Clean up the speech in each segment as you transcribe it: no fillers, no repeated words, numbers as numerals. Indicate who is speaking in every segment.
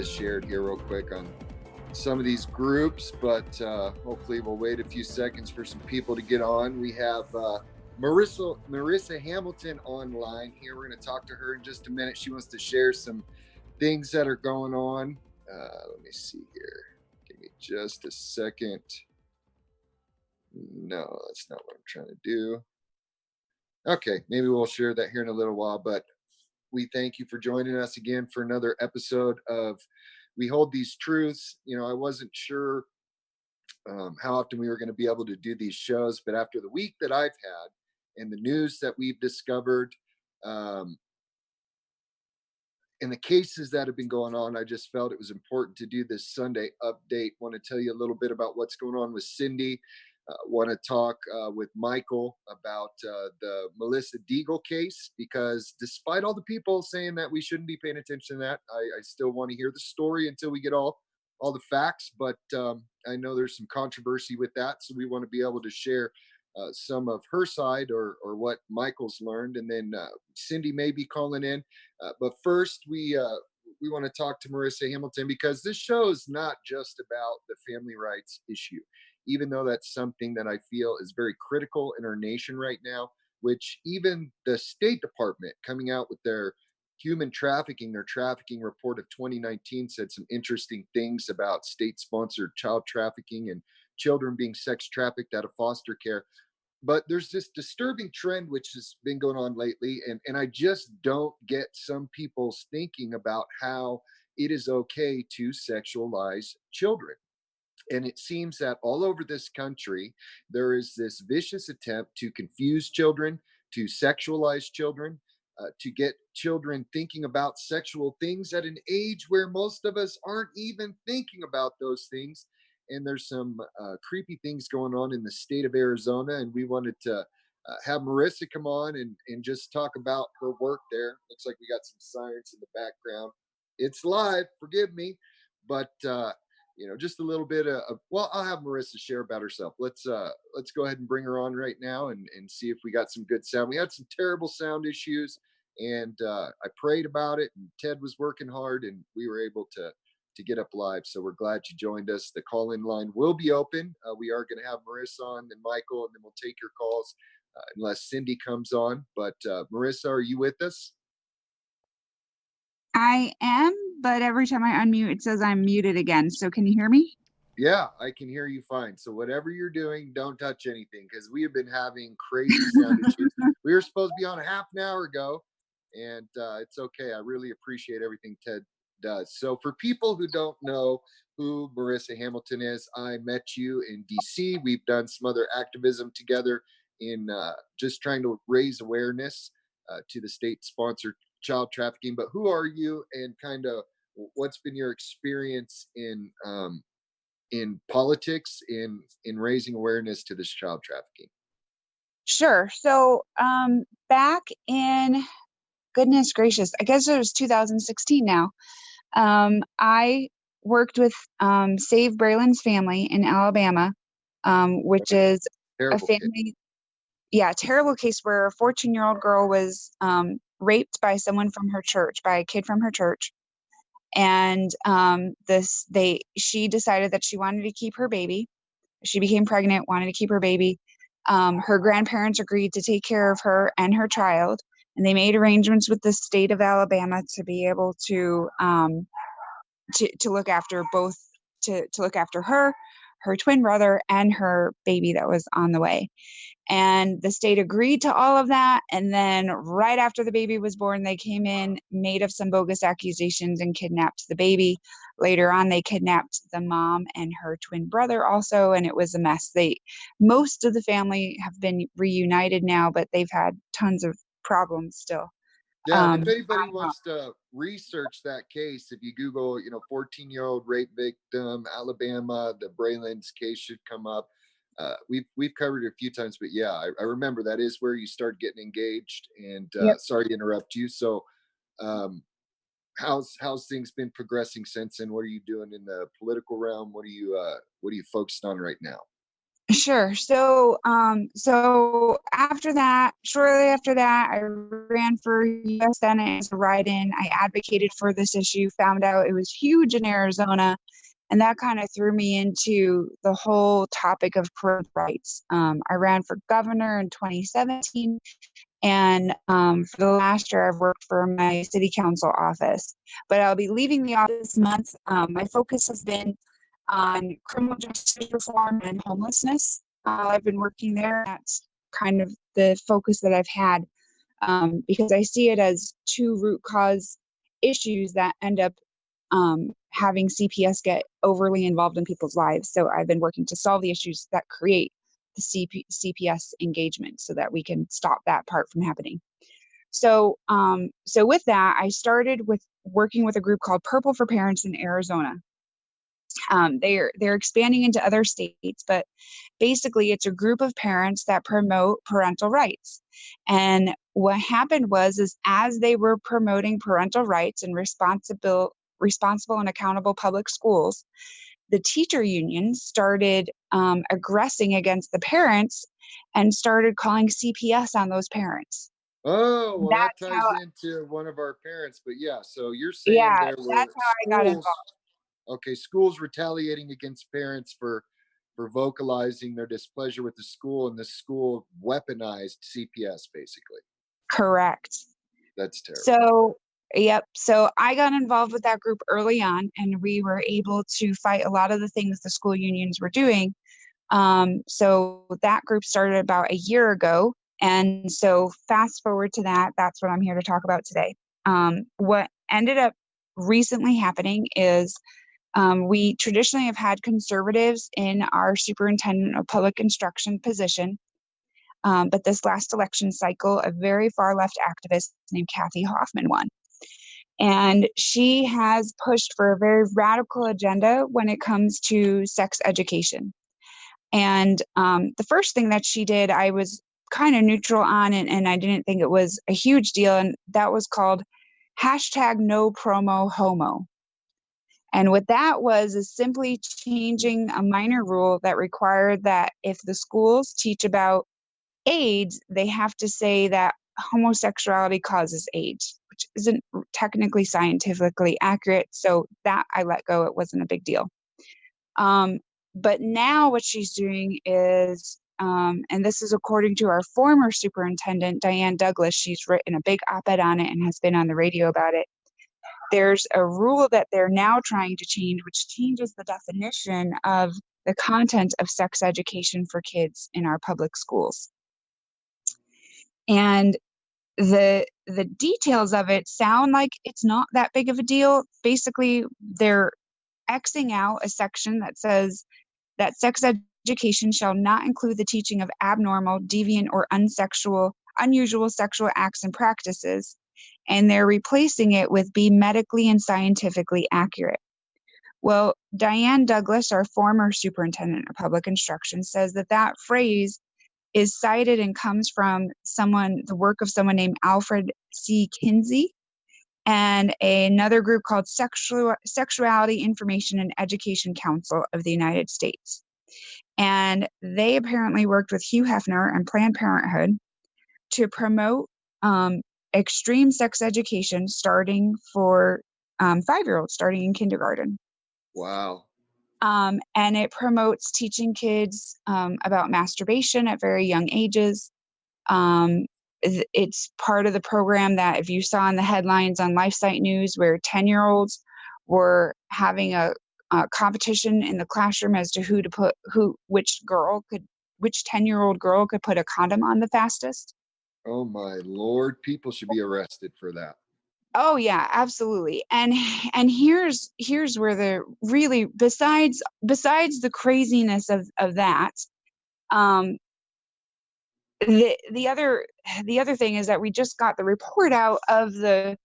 Speaker 1: this shared here real quick on some of these groups, but hopefully we'll wait a few seconds for some people to get on. We have Marissa Hamilton online here. We're going to talk to her in just a minute. She wants to share some things that are going on. Let me see here. Give me just a second. No, that's not what I'm trying to do. Okay, maybe we'll share that here in a little while, but we thank you for joining us again for another episode of We Hold These Truths. I wasn't sure how often we were going to be able to do these shows, but after the week that I've had and the news that we've discovered, um, and the cases that have been going on, I just felt it was important to do this Sunday update. Want to tell you a little bit about what's going on with Cindy. Want to talk with Michael about the Melissa Deagle case, because despite all the people saying that we shouldn't be paying attention to that, I still want to hear the story until we get all the facts. But I know there's some controversy with that, so we want to be able to share some of her side, or what Michael's learned, and then Cindy may be calling in. But first, we want to talk to Marissa Hamilton, because this show is not just about the family rights issue, even though that's something that I feel is very critical in our nation right now, which even the State Department coming out with their their trafficking report of 2019 said some interesting things about state sponsored child trafficking and children being sex trafficked out of foster care. But there's this disturbing trend which has been going on lately, and I just don't get some people's thinking about how it is okay to sexualize children. And it seems that all over this country, there is this vicious attempt to confuse children, to sexualize children, to get children thinking about sexual things at an age where most of us aren't even thinking about those things. And there's some creepy things going on in the state of Arizona. And we wanted to have Marissa come on and just talk about her work there. Looks like we got some sirens in the background. It's live, forgive me. But just a little bit of, well, I'll have Marissa share about herself. Let's go ahead and bring her on right now, and see if we got some good sound. We had some terrible sound issues, and I prayed about it, and Ted was working hard, and we were able to get up live. So we're glad you joined us. The call-in line will be open. We are going to have Marissa on, then Michael, and then we'll take your calls unless Cindy comes on. But Marissa, are you with us?
Speaker 2: I am, but every time I unmute, it says I'm muted again. So can you hear me?
Speaker 1: Yeah, I can hear you fine. So whatever you're doing, don't touch anything, because we have been having crazy sound issues. We were supposed to be on a half an hour ago, and it's okay. I really appreciate everything Ted does. So for people who don't know who Marissa Hamilton is, I met you in DC. We've done some other activism together in just trying to raise awareness to the state-sponsored child trafficking. But who are you, and kind of what's been your experience in politics, in raising awareness to this child trafficking?
Speaker 2: Sure. So back in, goodness gracious, I guess it was 2016 now. I worked with Save Braylon's Family in Alabama, which is a
Speaker 1: Terrible kid.
Speaker 2: family, terrible case where a 14-year-old girl was raped by someone from her church, by a kid from her church. And she decided that she wanted to keep her baby. She became pregnant, wanted to keep her baby. Her grandparents agreed to take care of her and her child, and they made arrangements with the state of Alabama to be able to look after both, to look after her twin brother, and her baby that was on the way. And the state agreed to all of that. And then right after the baby was born, they came in, made up some bogus accusations, and kidnapped the baby. Later on, they kidnapped the mom and her twin brother also, and it was a mess. Most of the family have been reunited now, but they've had tons of problems still.
Speaker 1: Yeah, and if anybody wants to research that case, if you Google, 14-year-old rape victim, Alabama, the Braylon's case should come up. We've covered it a few times, but yeah, I remember that is where you start getting engaged. And
Speaker 2: Yep.
Speaker 1: sorry to interrupt you. So, how's things been progressing since? And what are you doing in the political realm? What are you focused on right now?
Speaker 2: Sure. So after that, shortly after that, I ran for U.S. Senate as a write-in. I advocated for this issue, found out it was huge in Arizona, and that kind of threw me into the whole topic of parental rights. I ran for governor in 2017, and for the last year, I've worked for my city council office. But I'll be leaving the office this month. My focus has been on criminal justice reform and homelessness. I've been working there. That's kind of the focus that I've had, because I see it as two root cause issues that end up having CPS get overly involved in people's lives. So I've been working to solve the issues that create the CPS engagement so that we can stop that part from happening. So with that, I started with working with a group called Purple for Parents in Arizona. They're expanding into other states, but basically it's a group of parents that promote parental rights. And what happened is as they were promoting parental rights and responsible and accountable public schools, the teacher unions started aggressing against the parents and started calling CPS on those parents.
Speaker 1: Oh, well, that
Speaker 2: That's
Speaker 1: ties
Speaker 2: how,
Speaker 1: into one of our parents. But yeah, so you're saying
Speaker 2: yeah,
Speaker 1: there
Speaker 2: that's
Speaker 1: were
Speaker 2: how I got
Speaker 1: schools,
Speaker 2: involved.
Speaker 1: okay, schools retaliating against parents for vocalizing their displeasure with the school, and the school weaponized CPS basically.
Speaker 2: Correct.
Speaker 1: That's terrible.
Speaker 2: So, yep. So I got involved with that group early on, and we were able to fight a lot of the things the school unions were doing. So that group started about a year ago. And so fast forward to that, that's what I'm here to talk about today. What ended up recently happening is we traditionally have had conservatives in our superintendent of public instruction position. But this last election cycle, a very far left activist named Kathy Hoffman won. And she has pushed for a very radical agenda when it comes to sex education. And the first thing that she did, I was kind of neutral on, and I didn't think it was a huge deal. And that was called hashtag no promo homo. And what that was is simply changing a minor rule that required that if the schools teach about AIDS, they have to say that homosexuality causes AIDS, which isn't technically scientifically accurate. So that I let go. It wasn't a big deal. Um, but now what she's doing is, and this is according to our former superintendent, Diane Douglas, she's written a big op-ed on it and has been on the radio about it. There's a rule that they're now trying to change, which changes the definition of the content of sex education for kids in our public schools. And the details of it sound like it's not that big of a deal. Basically, they're Xing out a section that says that sex education shall not include the teaching of abnormal, deviant, or unusual sexual acts and practices, and they're replacing it with be medically and scientifically accurate. Well, Diane Douglas, our former superintendent of public instruction, says that that phrase is cited and comes from the work of someone named Alfred C. Kinsey and another group called Sexuality Information and Education Council of the United States. And they apparently worked with Hugh Hefner and Planned Parenthood to promote extreme sex education starting for 5-year-olds, starting in kindergarten.
Speaker 1: Wow.
Speaker 2: And it promotes teaching kids about masturbation at very young ages. It's part of the program that if you saw in the headlines on LifeSite News where 10-year-olds were having a competition in the classroom as to which 10-year-old girl could put a condom on the fastest.
Speaker 1: Oh my Lord, people should be arrested for that.
Speaker 2: Oh yeah, absolutely. And here's where the really besides the craziness of that, um, the other thing is that we just got the report out of the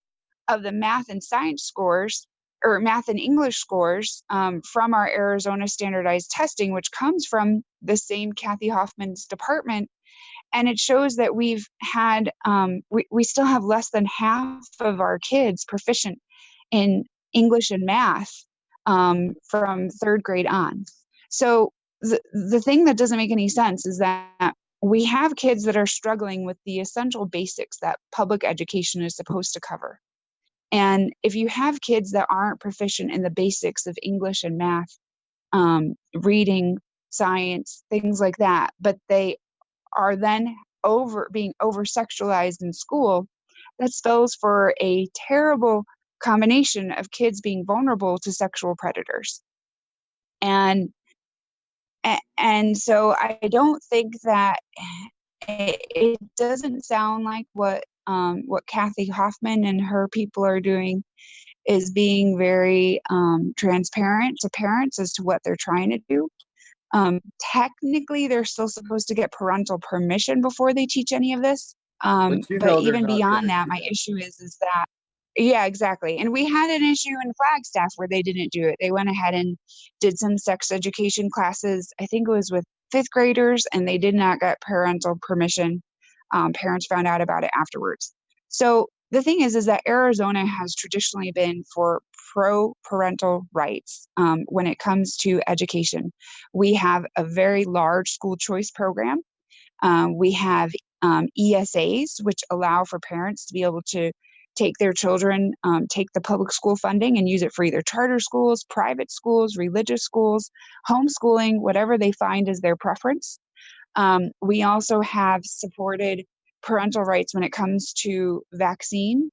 Speaker 2: math and science scores, or math and English scores, from our Arizona standardized testing, which comes from the same Kathy Hoffman's department. And it shows that we've had, we still have less than half of our kids proficient in English and math from 3rd grade on. So the thing that doesn't make any sense is that we have kids that are struggling with the essential basics that public education is supposed to cover. And if you have kids that aren't proficient in the basics of English and math, reading, science, things like that, but they are then being over sexualized in school, that spells for a terrible combination of kids being vulnerable to sexual predators. And and so I don't think that it doesn't sound like what Kathy Hoffman and her people are doing is being very transparent to parents as to what they're trying to do. Technically, they're still supposed to get parental permission before they teach any of this.
Speaker 1: But
Speaker 2: But
Speaker 1: they're
Speaker 2: even
Speaker 1: not going
Speaker 2: beyond
Speaker 1: to
Speaker 2: that,
Speaker 1: do
Speaker 2: my
Speaker 1: that.
Speaker 2: issue is that, yeah, exactly. And we had an issue in Flagstaff where they didn't do it. They went ahead and did some sex education classes. I think it was with fifth graders, and they did not get parental permission. Parents found out about it afterwards. So the thing is that Arizona has traditionally been for pro parental rights when it comes to education. We have a very large school choice program. We have ESAs, which allow for parents to be able to take their children, take the public school funding and use it for either charter schools, private schools, religious schools, homeschooling, whatever they find is their preference. We also have supported parental rights when it comes to vaccines.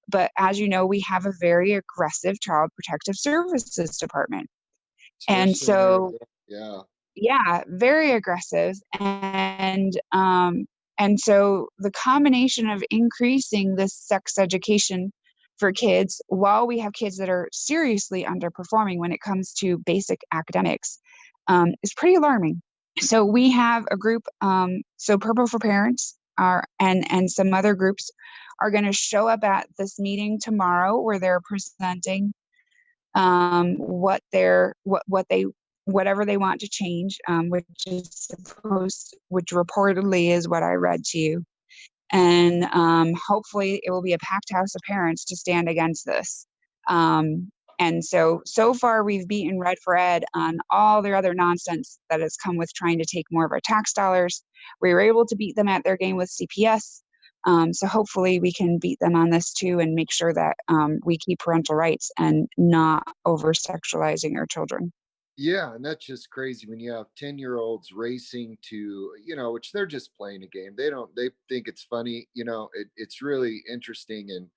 Speaker 2: But as you know, we have a very aggressive child protective services department. And
Speaker 1: Especially in
Speaker 2: so
Speaker 1: Arizona. Yeah.
Speaker 2: yeah, very aggressive. And so the combination of increasing this sex education for kids while we have kids that are seriously underperforming when it comes to basic academics is pretty alarming. So we have a group, so Purple for Parents are and some other groups are going to show up at this meeting tomorrow where they're presenting what they're what they whatever they want to change, which reportedly is what I read to you. And hopefully it will be a packed house of parents to stand against this. And so far we've beaten Red for Ed on all their other nonsense that has come with trying to take more of our tax dollars. We were able to beat them at their game with CPS. So hopefully we can beat them on this too and make sure that we keep parental rights and not over sexualizing our children.
Speaker 1: Yeah, and that's just crazy when you have 10-year-olds racing to, which they're just playing a game. They think it's funny, it's really interesting. And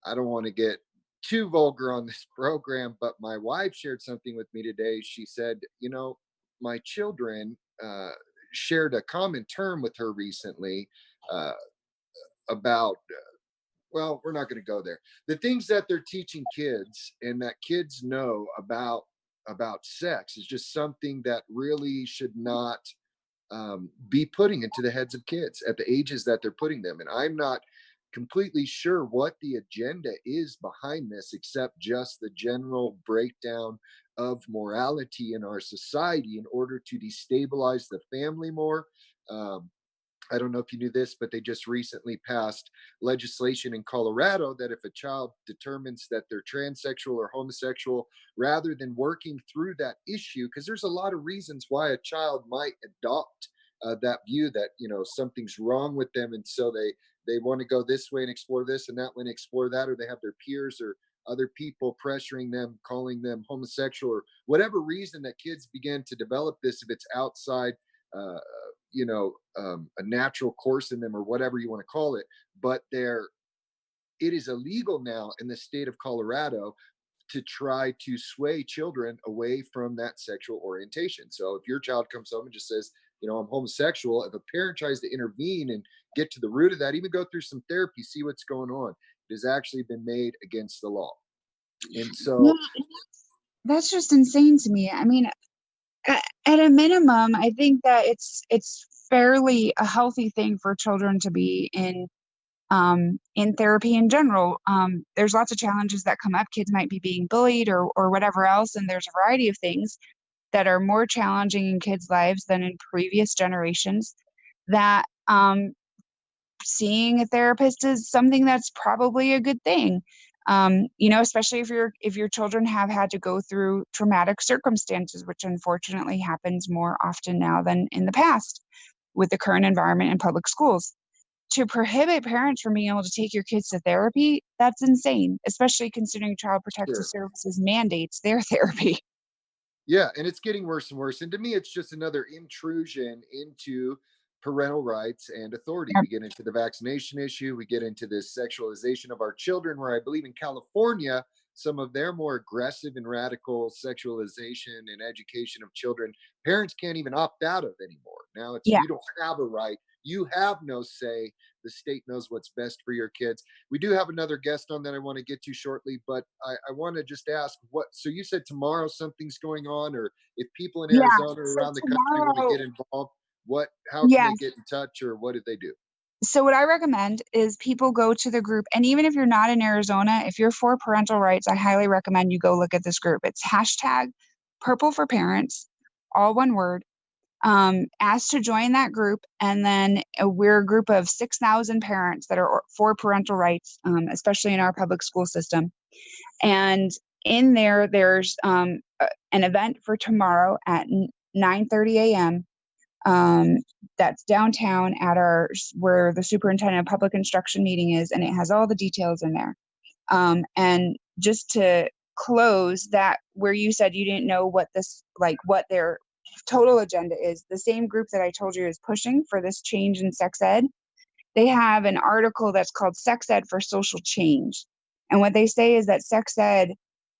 Speaker 1: I don't want to get too vulgar on this program, but my wife shared something with me today. She said, my children shared a common term with her recently uh, about well, we're not going to go there. The things that they're teaching kids and that kids know about sex is just something that really should not be putting into the heads of kids at the ages that they're putting them. And I'm not completely sure what the agenda is behind this, except just the general breakdown of morality in our society in order to destabilize the family more. Um, I don't know if you knew this, but they just recently passed legislation in Colorado that if a child determines that they're transsexual or homosexual, rather than working through that issue, because there's a lot of reasons why a child might adopt that view that something's wrong with them, and so they want to go this way and explore this and that way and explore that, or they have their peers or other people pressuring them, calling them homosexual, or whatever reason that kids begin to develop this if it's outside uh, a natural course in them or whatever you want to call it. But it is illegal now in the state of Colorado to try to sway children away from that sexual orientation. So if your child comes home and just says, I'm homosexual, if a parent tries to intervene and get to the root of that, even go through some therapy, see what's going on, it has actually been made against the law. And
Speaker 2: Yeah,
Speaker 1: so,
Speaker 2: that's just insane to me. I mean, at a minimum, I think that it's fairly a healthy thing for children to be in therapy in general. There's lots of challenges that come up. Kids might be being bullied or whatever else, and there's a variety of things that are more challenging in kids' lives than in previous generations. That seeing a therapist is something that's probably a good thing. Especially if your children have had to go through traumatic circumstances, which unfortunately happens more often now than in the past with the current environment in public schools. To prohibit parents from being able to take your kids to therapy, that's insane, especially considering Child Protective
Speaker 1: Sure.
Speaker 2: Services mandates their therapy.
Speaker 1: Yeah, and it's getting worse and worse. And to me, it's just another intrusion into parental rights and authority.
Speaker 2: Yep.
Speaker 1: We get into the vaccination issue, we get into this sexualization of our children, where I believe in California, some of their more aggressive and radical sexualization and education of children, parents can't even opt out of anymore. Now it's
Speaker 2: Yeah.
Speaker 1: you don't have a right, you have no say. The state knows what's best for your kids. We do have another guest on that I want to get to shortly, but I want to just ask what. So you said tomorrow something's going on, or if people in
Speaker 2: Yeah.
Speaker 1: Arizona or
Speaker 2: So
Speaker 1: around the country want to
Speaker 2: tomorrow,
Speaker 1: get involved, what? How can they
Speaker 2: yes.
Speaker 1: get in touch, or what did they do?
Speaker 2: So what I recommend is people go to the group, and even if you're not in Arizona, if you're for parental rights, I highly recommend you go look at this group. It's hashtag Purple for Parents, all one word. Asked to join that group, and then we're a group of 6,000 parents that are for parental rights, especially in our public school system. And in there, there's an event for tomorrow at 9:30 a.m. Um, that's downtown at where the superintendent of public instruction meeting is, and it has all the details in there. And just to close that, where you said you didn't know what their total agenda is, the same group that I told you is pushing for this change in sex ed, they have an article that's called Sex Ed for Social Change. And what they say is that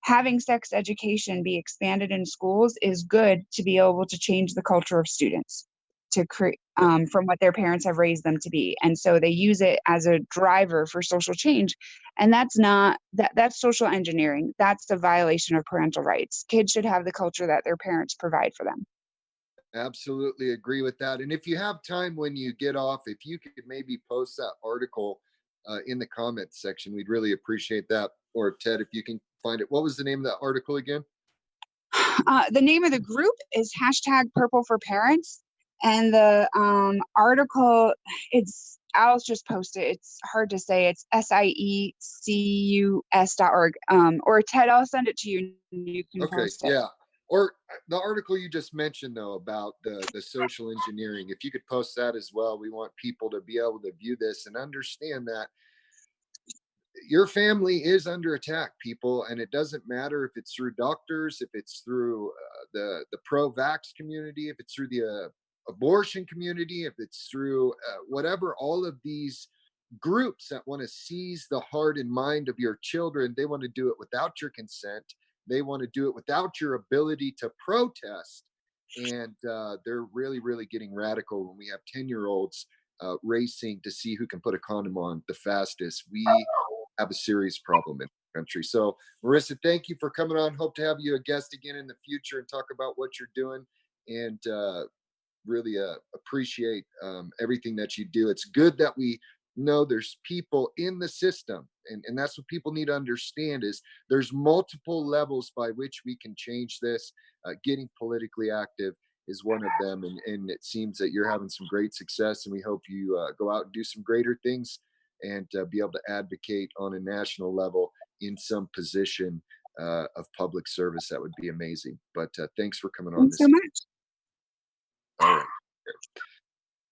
Speaker 2: having sex education be expanded in schools is good to be able to change the culture of students to create
Speaker 1: Yeah,
Speaker 2: from what their parents have raised them to be. And so they use it as a driver for social change. And that's not that's social engineering. That's a violation of parental rights. Kids should have the culture that their parents provide for them.
Speaker 1: absolutely agree with that. And if you have time when you get off, if you could maybe post that article in the comments section, we'd really appreciate that. Or Ted, if you can find it. What was the name of that article again?
Speaker 2: The name of the group is hashtag Purple for Parents, and the article, I'll just post it. It's hard to say. It's siecus.org. Or Ted, I'll send it to you and you can
Speaker 1: Okay,
Speaker 2: post it.
Speaker 1: yeah. Or the article you just mentioned though about the social engineering, if you could post that as well, we want people to be able to view this and understand that your family is under attack, people, and it doesn't matter if it's through doctors, if it's through the pro-vax community, if it's through the abortion community, if it's through whatever. All of these groups that want to seize the heart and mind of your children, they want to do it without your consent. They want to do it without your ability to protest, and they're really, really getting radical when we have 10-year-olds racing to see who can put a condom on the fastest. We have a serious problem in the country. So, Marissa, thank you for coming on. Hope to have you a guest again in the future and talk about what you're doing. And really appreciate everything that you do. It's good that we know there's people in the system, and that's what people need to understand is there's multiple levels by which we can change this. Getting politically active is one of them, and it seems that you're having some great success, and we hope you go out and do some greater things and be able to advocate on a national level in some position of public service. That would be amazing. But thanks for coming on
Speaker 2: Thanks so
Speaker 1: this.
Speaker 2: much.
Speaker 1: All right.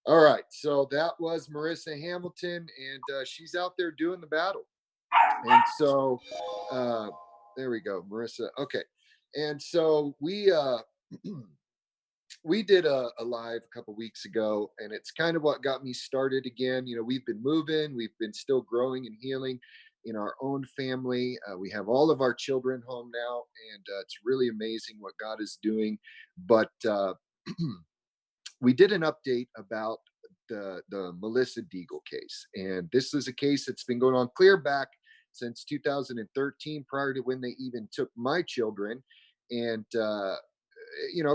Speaker 1: All right. So that was Marissa Hamilton, and she's out there doing the battle. And so uh, there we go, Marissa. Okay. And so we did a live a couple weeks ago, and it's kind of what got me started again. We've been moving, we've been still growing and healing in our own family. We have all of our children home now, and it's really amazing what God is doing. But we did an update about the Melissa Deagle case, and this is a case that's been going on clear back since 2013, prior to when they even took my children, and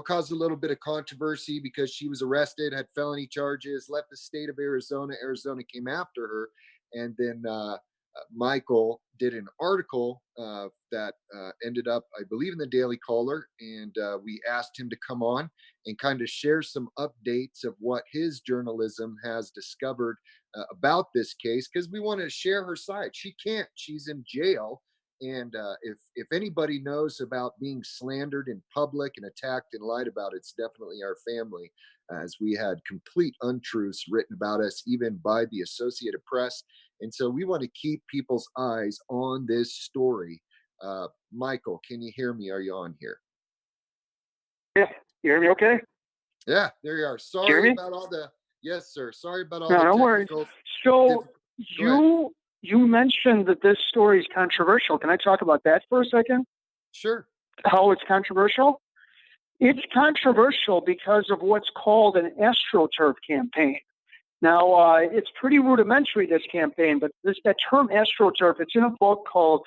Speaker 1: caused a little bit of controversy because she was arrested, had felony charges, left the state of Arizona. Arizona came after her, and then Michael did an article that ended up, I believe, in the Daily Caller, and we asked him to come on and kind of share some updates of what his journalism has discovered about this case, because we want to share her side. She can't; she's in jail. And if anybody knows about being slandered in public and attacked and lied about, it's definitely our family, as we had complete untruths written about us, even by the Associated Press. And so we want to keep people's eyes on this story. Michael, can you hear me? Are you on here?
Speaker 3: Yeah, you hear me okay?
Speaker 1: Yeah, there you are. Sorry about all the, yes, sir. Sorry about all
Speaker 3: No,
Speaker 1: the
Speaker 3: don't worry.
Speaker 1: technical.
Speaker 3: So
Speaker 1: Go
Speaker 3: you mentioned that this story is controversial. Can I talk about that for a second?
Speaker 1: Sure.
Speaker 3: How it's controversial? It's controversial because of what's called an AstroTurf campaign. Now, it's pretty rudimentary, this campaign, but that term AstroTurf, it's in a book called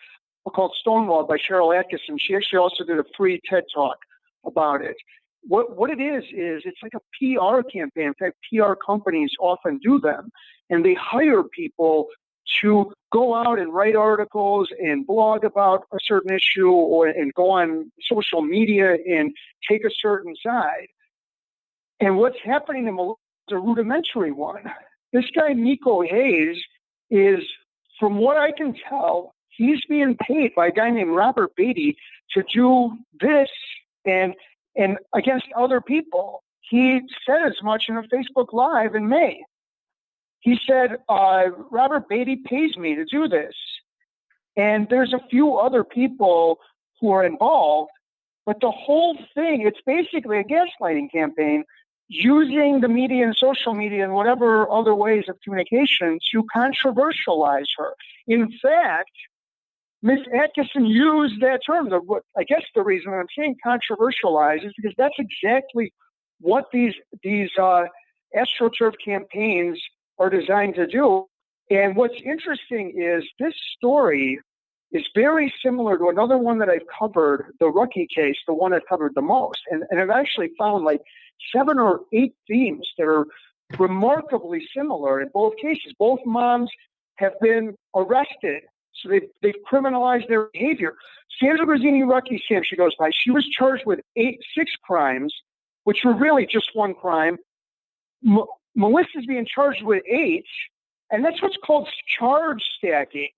Speaker 3: Stonewall by Cheryl Atkinson. She actually also did a free TED Talk about it. What it is it's like a PR campaign. In fact, PR companies often do them, and they hire people to go out and write articles and blog about a certain issue, and go on social media and take a certain side. And what's happening in Melissa is a rudimentary one. This guy, Miko Hayes, is, from what I can tell, he's being paid by a guy named Robert Beatty to do this and against other people. He said as much in a Facebook Live in May. He said, Robert Beatty pays me to do this. And there's a few other people who are involved, but the whole thing, it's basically a gaslighting campaign using the media and social media and whatever other ways of communication to controversialize her. In fact, Ms. Atkinson used that term. I guess the reason I'm saying controversialize is because that's exactly what these AstroTurf campaigns are designed to do. And what's interesting is this story is very similar to another one that I've covered, the Rucky case, the one I've covered the most. And I've actually found like 7 or 8 themes that are remarkably similar in both cases. Both moms have been arrested. So they've criminalized their behavior. Sandra Grazzini Rucky, Sam, she goes by, she was charged with 6 crimes, which were really just one crime. Melissa's being charged with 8, and that's what's called charge stacking.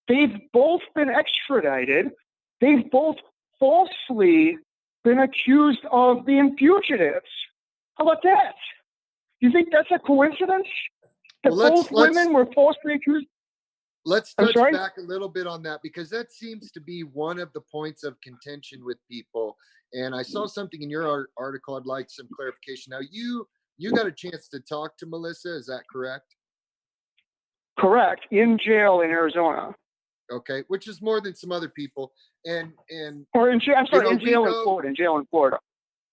Speaker 3: They've both been extradited. They've both falsely been accused of being fugitives. How about that? You think that's a coincidence? That both women were falsely accused?
Speaker 1: Let's touch back a little bit on that, because that seems to be one of the points of contention with people. And I saw something in your article. I'd like some clarification. Now, you got a chance to talk to Melissa. Is that correct?
Speaker 3: Correct. In jail in Arizona.
Speaker 1: Okay, which is more than some other people. In
Speaker 3: jail in Florida. In jail in Florida.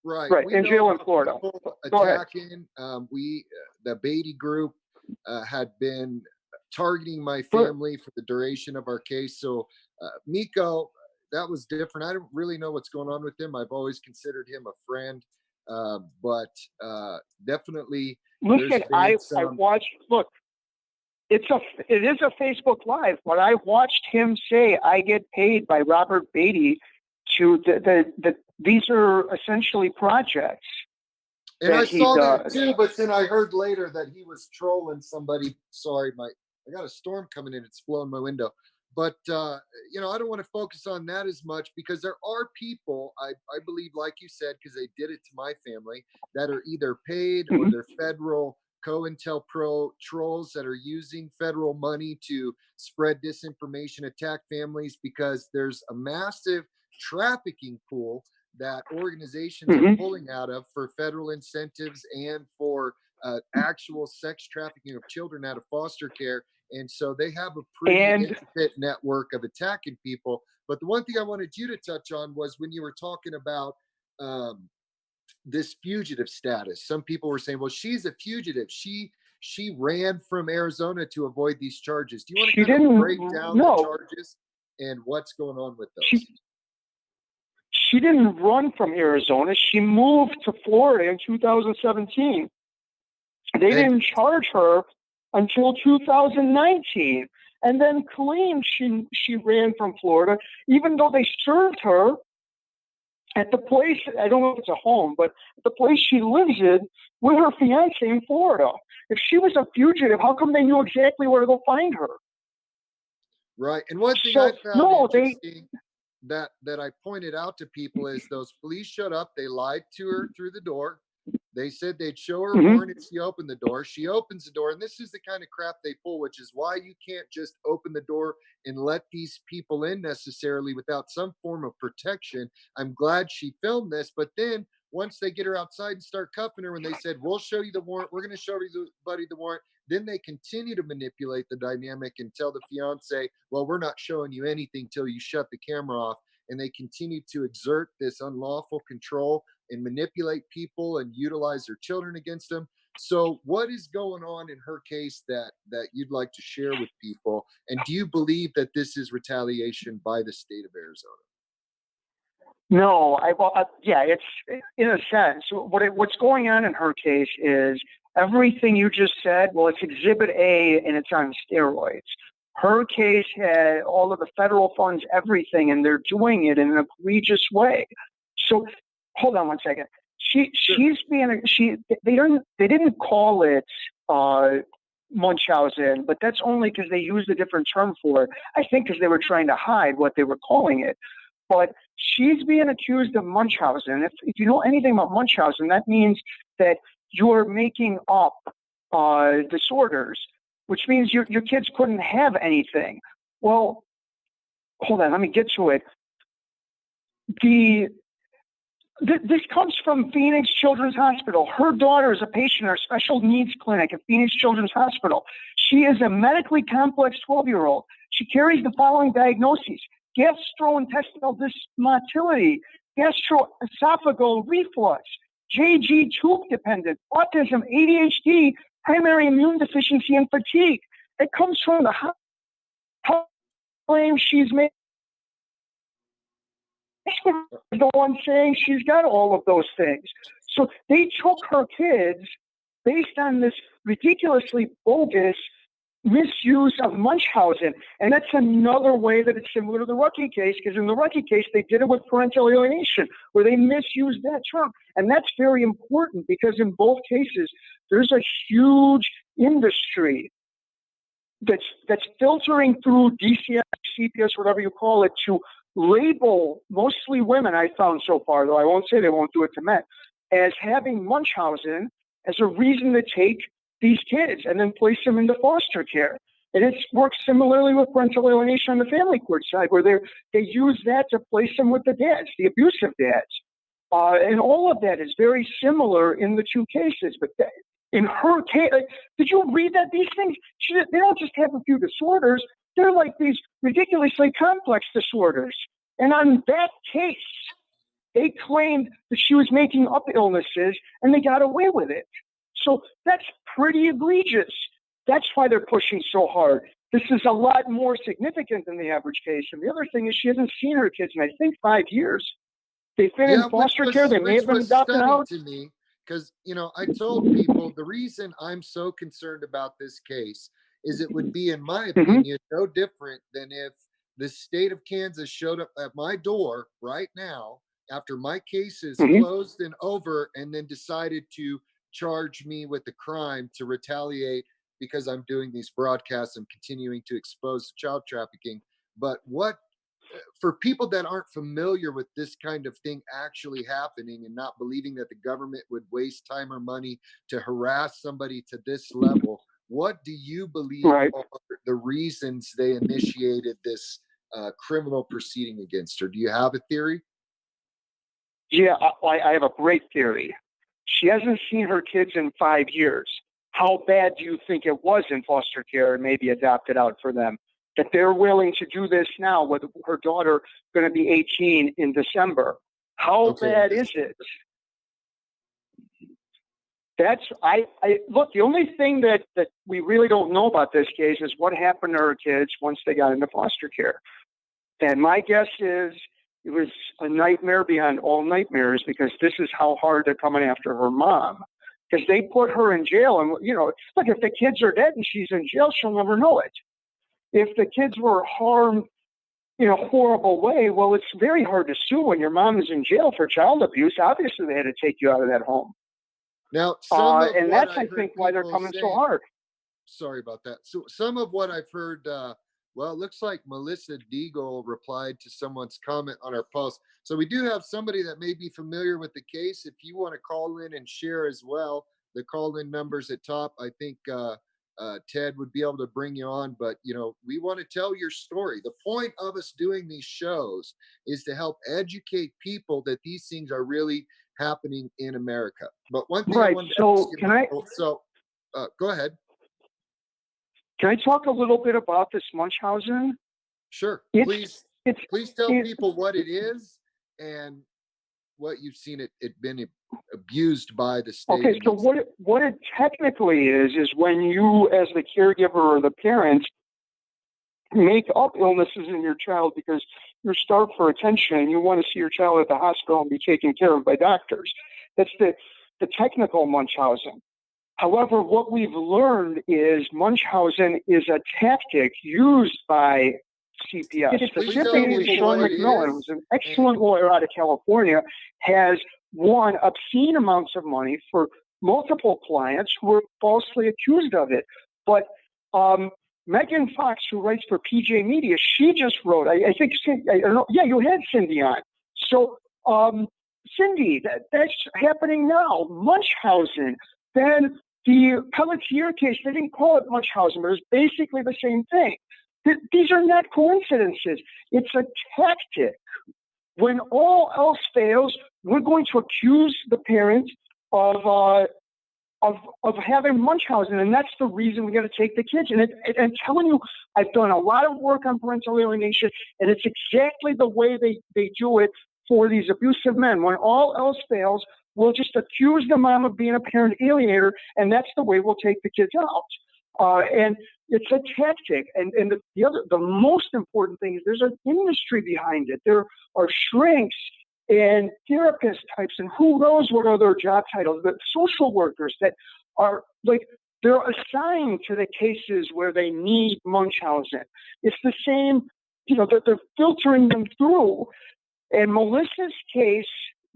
Speaker 1: Right.
Speaker 3: In jail in Florida.
Speaker 1: Attacking. The Beatty group had been targeting my family for the duration of our case. So Miko, that was different. I don't really know what's going on with him. I've always considered him a friend, but definitely.
Speaker 3: Listen, I watched. Look, it is a Facebook Live, but I watched him say, "I get paid by Robert Beatty to these are essentially projects."
Speaker 1: And I saw that too, but then I heard later that he was trolling somebody. Sorry, I got a storm coming in. It's blowing my window. But, I don't want to focus on that as much, because there are people, I believe, like you said, because they did it to my family, that are either paid or they're federal COINTELPRO trolls that are using federal money to spread disinformation, attack families, because there's a massive trafficking pool that organizations are pulling out of for federal incentives and for actual sex trafficking of children out of foster care. And so they have a pretty intricate network of attacking people. But the one thing I wanted you to touch on was when you were talking about this fugitive status. Some people were saying, well, she's a fugitive. She ran from Arizona to avoid these charges. Do you want to kind of break down the charges and what's going on with those?
Speaker 3: She didn't run from Arizona. She moved to Florida in 2017. They didn't charge her until 2019, and then claimed she ran from Florida, even though they served her at the place, I don't know if it's a home, but the place she lives in with her fiance in Florida. If she was a fugitive, how come they knew exactly where to go find her?
Speaker 1: Right. And one thing I
Speaker 3: So
Speaker 1: found
Speaker 3: no, they.
Speaker 1: interesting that I pointed out to people is those police showed up, they lied to her through the door. They said they'd show her a
Speaker 3: Mhm.
Speaker 1: warrant if she opened the door. She opens the door, and this is the kind of crap they pull, which is why you can't just open the door and let these people in necessarily without some form of protection. I'm glad she filmed this, but then once they get her outside and start cuffing her, when they said, "We'll show you the warrant, we're going to show you, buddy, the warrant," then they continue to manipulate the dynamic and tell the fiance, "Well, we're not showing you anything till you shut the camera off." And they continue to exert this unlawful control and manipulate people and utilize their children against them. So, what is going on in her case that you'd like to share with people? And do you believe that this is retaliation by the state of Arizona?
Speaker 3: No, yeah, it's in a sense. What's going on in her case is everything you just said. Well, it's Exhibit A, and it's on steroids. Her case had all of the federal funds, everything, and they're doing it in an egregious way. So, hold on one second. She's being they didn't call it Munchausen, but that's only because they used a different term for it. I think because they were trying to hide what they were calling it. But she's being accused of Munchausen. If you know anything about Munchausen, that means that you're making up disorders, which means your kids couldn't have anything. Well, hold on, let me get to it. This comes from Phoenix Children's Hospital. Her daughter is a patient in our special needs clinic at Phoenix Children's Hospital. She is a medically complex 12-year-old. She carries the following diagnoses: gastrointestinal dysmotility, gastroesophageal reflux, JG tube dependent, autism, ADHD, primary immune deficiency, and fatigue. It comes from the claim she's made. The one saying she's got all of those things. So they took her kids based on this ridiculously bogus misuse of Munchausen. And that's another way that it's similar to the Rucky case, because in the Rucky case, they did it with parental alienation, where they misused that term. And that's very important because in both cases, there's a huge industry that's filtering through DCS, CPS, whatever you call it, to label mostly women, I found so far, though I won't say they won't do it to men, as having Munchausen as a reason to take these kids and then place them into foster care. And it works similarly with parental alienation on the family court side, where they use that to place them with the dads, the abusive dads. And all of that is very similar in the two cases. But in her case, did you read that these things, they don't just have a few disorders, they're like these ridiculously complex disorders. And on that case, they claimed that she was making up illnesses and they got away with it. So that's pretty egregious. That's why they're pushing so hard. This is a lot more significant than the average case. And the other thing is she hasn't seen her kids in, I think, 5 years. They've been in foster care. They may have been adopted out.
Speaker 1: To me, because I told people the reason I'm so concerned about this case is it would be, in my opinion, no different than if the state of Kansas showed up at my door right now after my case is closed and over, and then decided to charge me with the crime to retaliate because I'm doing these broadcasts and continuing to expose child trafficking. But what, for people that aren't familiar with this kind of thing actually happening and not believing that the government would waste time or money to harass somebody to this level, what do you believe are the reasons they initiated this criminal proceeding against her? Do you have a theory?
Speaker 3: Yeah, I have a great theory. She hasn't seen her kids in 5 years. How bad do you think it was in foster care and maybe adopted out for them, that they're willing to do this now with her daughter going to be 18 in December? How bad is it? Look, the only thing that we really don't know about this case is what happened to her kids once they got into foster care. And my guess is it was a nightmare beyond all nightmares, because this is how hard they're coming after her mom. Because they put her in jail, and look, if the kids are dead and she's in jail, she'll never know it. If the kids were harmed in a horrible way, well, it's very hard to sue when your mom is in jail for child abuse. Obviously, they had to take you out of that home.
Speaker 1: Now,
Speaker 3: and that's, I think, why they're coming so hard.
Speaker 1: Sorry about that. So some of what I've heard Well, it looks like Melissa Deagle replied to someone's comment on our post. So we do have somebody that may be familiar with the case. If you want to call in and share as well, the call-in numbers at top. I think Ted would be able to bring you on, but we want to tell your story. The point of us doing these shows is to help educate people that these things are really happening in America. But one thing I
Speaker 3: Right.
Speaker 1: wanted to
Speaker 3: So
Speaker 1: ask you, go ahead.
Speaker 3: Can I talk a little bit about this Munchausen?
Speaker 1: Sure.
Speaker 3: It's
Speaker 1: Please tell people what it is and what you've seen it been abused by the state.
Speaker 3: Okay, so what it technically is when you, as the caregiver or the parent, make up illnesses in your child because you're starved for attention and you want to see your child at the hospital and be taken care of by doctors. That's the technical Munchausen. However, what we've learned is Munchausen is a tactic used by CPS. Specifically, Sean McMillan, who's an excellent lawyer out of California, has won obscene amounts of money for multiple clients who were falsely accused of it. But Megan Fox, who writes for PJ Media, she just wrote, I think, I don't know, yeah, you had Cindy on. So, Cindy, that's happening now. Munchausen. Then the Pelletier case, they didn't call it Munchausen, but it's basically the same thing. These are not coincidences. It's a tactic. When all else fails, we're going to accuse the parent of having Munchausen, and that's the reason we got to take the kids. And I'm telling you, I've done a lot of work on parental alienation, and it's exactly the way they do it for these abusive men. When all else fails, we'll just accuse the mom of being a parent alienator, and that's the way we'll take the kids out. And it's a tactic. And the most important thing is there's an industry behind it. There are shrinks and therapist types, and who knows what are their job titles, but social workers that are they're assigned to the cases where they need Munchausen. It's the same, they're filtering them through. And Melissa's case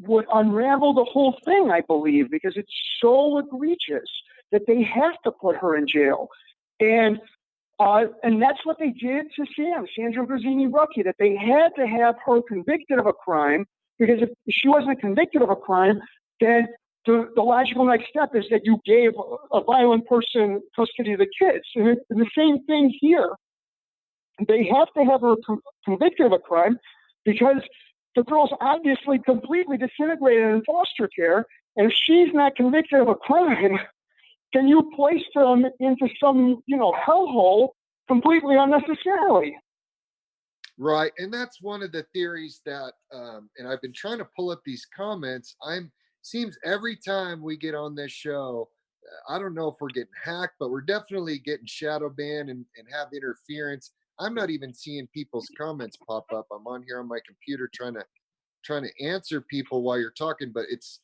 Speaker 3: would unravel the whole thing, I believe, because it's so egregious that they have to put her in jail. And that's what they did to Sandra Grazzini-Rucchi, that they had to have her convicted of a crime, because if she wasn't convicted of a crime, then the logical next step is that you gave a violent person custody of the kids. And the same thing here. They have to have her convicted of a crime because the girl's obviously completely disintegrated in foster care, and if she's not convicted of a crime, then you place them into some, hellhole completely unnecessarily.
Speaker 1: Right, and that's one of the theories that, and I've been trying to pull up these comments. Seems every time we get on this show, I don't know if we're getting hacked, but we're definitely getting shadow banned and have interference. I'm not even seeing people's comments pop up. I'm on here on my computer trying to answer people while you're talking, but it's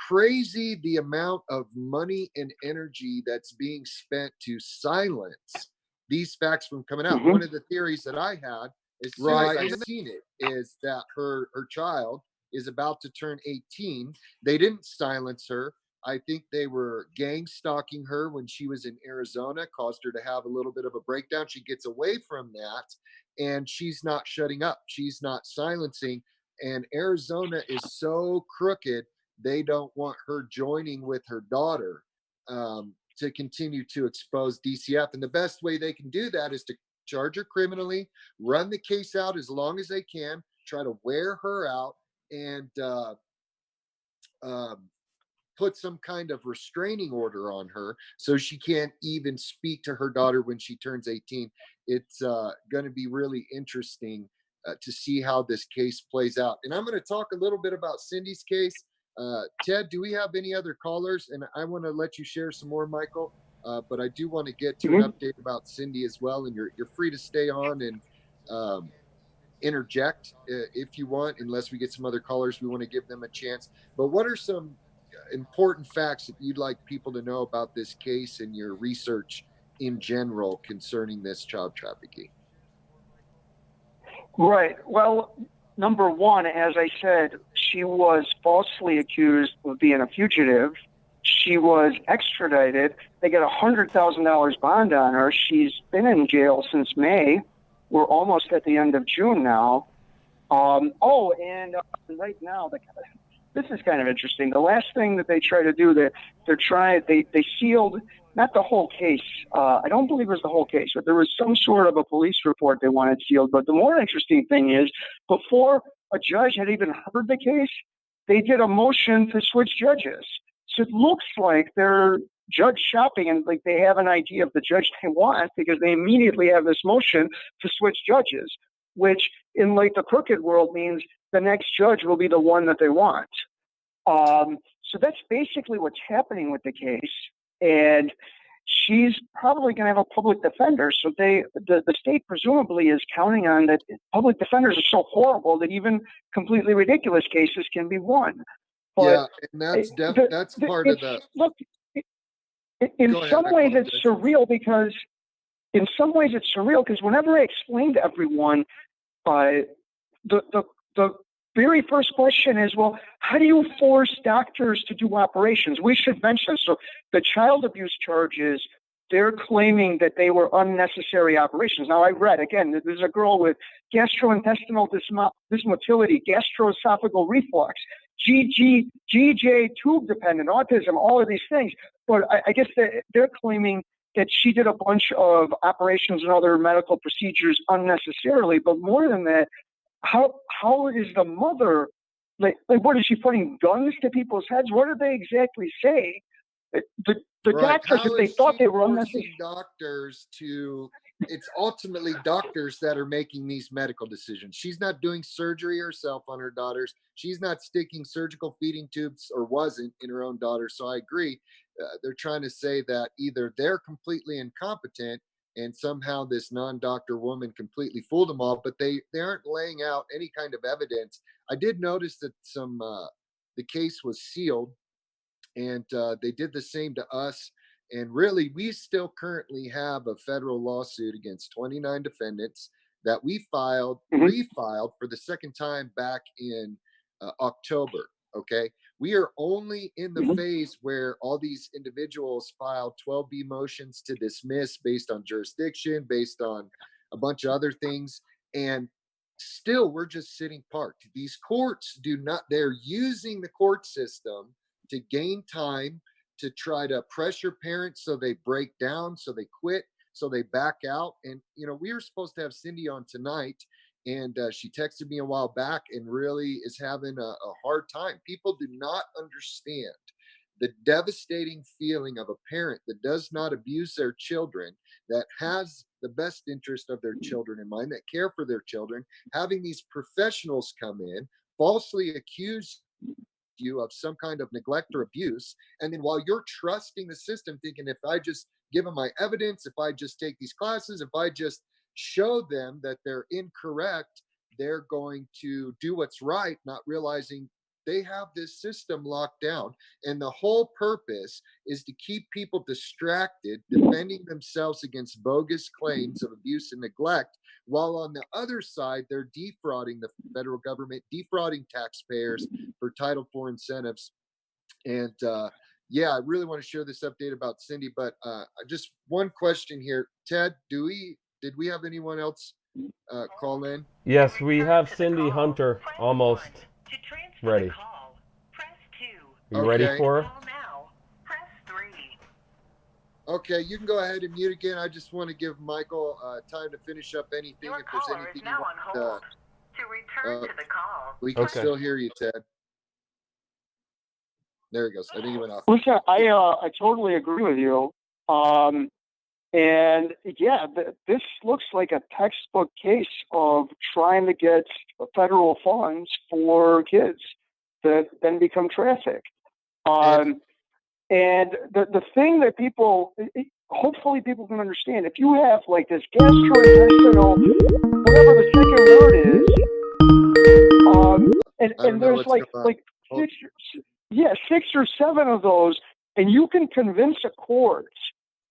Speaker 1: crazy the amount of money and energy that's being spent to silence these facts from coming out. Mm-hmm. One of the theories that I had is I've seen it is that her child is about to turn 18. They didn't silence her. I think they were gang stalking her when she was in Arizona, caused her to have a little bit of a breakdown. She gets away from that, and she's not shutting up. She's not silencing. And Arizona is so crooked, they don't want her joining with her daughter to continue to expose DCF. And the best way they can do that is to charge her criminally, run the case out as long as they can, try to wear her out, and put some kind of restraining order on her so she can't even speak to her daughter when she turns 18. It's going to be really interesting to see how this case plays out. And I'm going to talk a little bit about Cindy's case. Ted, do we have any other callers? And I want to let you share some more, Michael. But I do want to get to an update about Cindy as well. And you're free to stay on and interject if you want, unless we get some other callers. We want to give them a chance. But what are some important facts that you'd like people to know about this case and your research in general concerning this child trafficking?
Speaker 3: Right. Well, number one, as I said, she was falsely accused of being a fugitive. She was extradited. They got $100,000 bond on her. She's been in jail since May. We're almost at the end of June now. And right now, this is kind of interesting. The last thing that they try to do, they sealed, not the whole case. I don't believe it was the whole case, but there was some sort of a police report they wanted sealed. But the more interesting thing is, before a judge had even heard the case, they did a motion to switch judges. So it looks like they're judge shopping, and like they have an idea of the judge they want, because they immediately have this motion to switch judges, which in like the crooked world means the next judge will be the one that they want. So that's basically what's happening with the case. And she's probably going to have a public defender. So the state presumably is counting on that. Public defenders are so horrible that even completely ridiculous cases can be won. But
Speaker 1: yeah, and that's part of the.
Speaker 3: Look, in some ways it's surreal because whenever I explain to everyone, the very first question is, well, how do you force doctors to do operations? We should mention, so the child abuse charges, they're claiming that they were unnecessary operations. Now, I read, again, there's a girl with gastrointestinal dysmotility, gastroesophageal reflux, GJ tube dependent, autism, all of these things. But I guess they're claiming that she did a bunch of operations and other medical procedures unnecessarily. But more than that, how is the mother, like what is she putting guns to people's heads? What did they exactly say? The
Speaker 1: right.
Speaker 3: doctors, if they thought they were
Speaker 1: unnecessary, doctors to, it's ultimately doctors that are making these medical decisions. She's not doing surgery herself on her daughters. She's not sticking surgical feeding tubes, or wasn't, in her own daughter. So I agree. They're trying to say that either they're completely incompetent and somehow this non-doctor woman completely fooled them all, but they aren't laying out any kind of evidence. I did notice that the case was sealed, and they did the same to us. And really, we still currently have a federal lawsuit against 29 defendants that we refiled for the second time back in October. Okay. We are only in the phase where all these individuals filed 12B motions to dismiss based on jurisdiction, based on a bunch of other things. And still, we're just sitting parked. These courts they're using the court system to gain time, to try to pressure parents so they break down, so they quit, so they back out. And, we were supposed to have Cindy on tonight, and she texted me a while back and really is having a hard time. People do not understand the devastating feeling of a parent that does not abuse their children, that has the best interest of their children in mind, that care for their children, having these professionals come in, falsely accuse you of some kind of neglect or abuse. And then while you're trusting the system, thinking, if I just give them my evidence, if I just take these classes, if I just show them that they're incorrect, they're going to do what's right, not realizing they have this system locked down. And the whole purpose is to keep people distracted, defending themselves against bogus claims of abuse and neglect, while on the other side, they're defrauding the federal government, defrauding taxpayers for Title IV incentives. And yeah, I really want to share this update about Cindy, but just one question here. Ted, did we have anyone else call in?
Speaker 4: Yes, we have Cindy Hunter almost ready. Are you ready for her?
Speaker 1: Okay, you can go ahead and mute again. I just want to give Michael time to finish up anything. If there's anything you want
Speaker 5: to return to the call.
Speaker 1: We can still hear you, Ted. There he goes. I think he went off.
Speaker 3: Listen, I totally agree with you. And yeah, this looks like a textbook case of trying to get federal funds for kids that then become trafficked. And the thing that hopefully people can understand, if you have like this gastrointestinal, whatever the second word is, and there's like 6 or 7 of those, and you can convince a court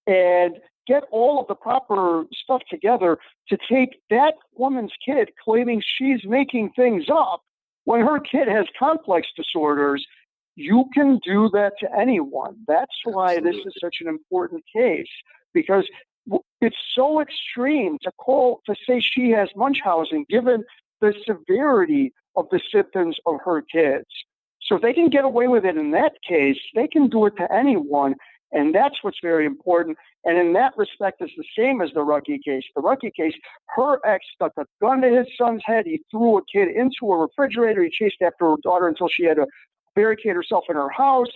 Speaker 3: and get all of the proper stuff together to take that woman's kid claiming she's making things up when her kid has complex disorders. You can do that to anyone. That's why this is such an important case, because it's so extreme to say she has Munchausen, given the severity of the symptoms of her kids. So if they can get away with it in that case, they can do it to anyone. And that's what's very important. And in that respect, it's the same as the Rucky case. The Rucky case, her ex stuck a gun to his son's head. He threw a kid into a refrigerator. He chased after her daughter until she had to barricade herself in her house.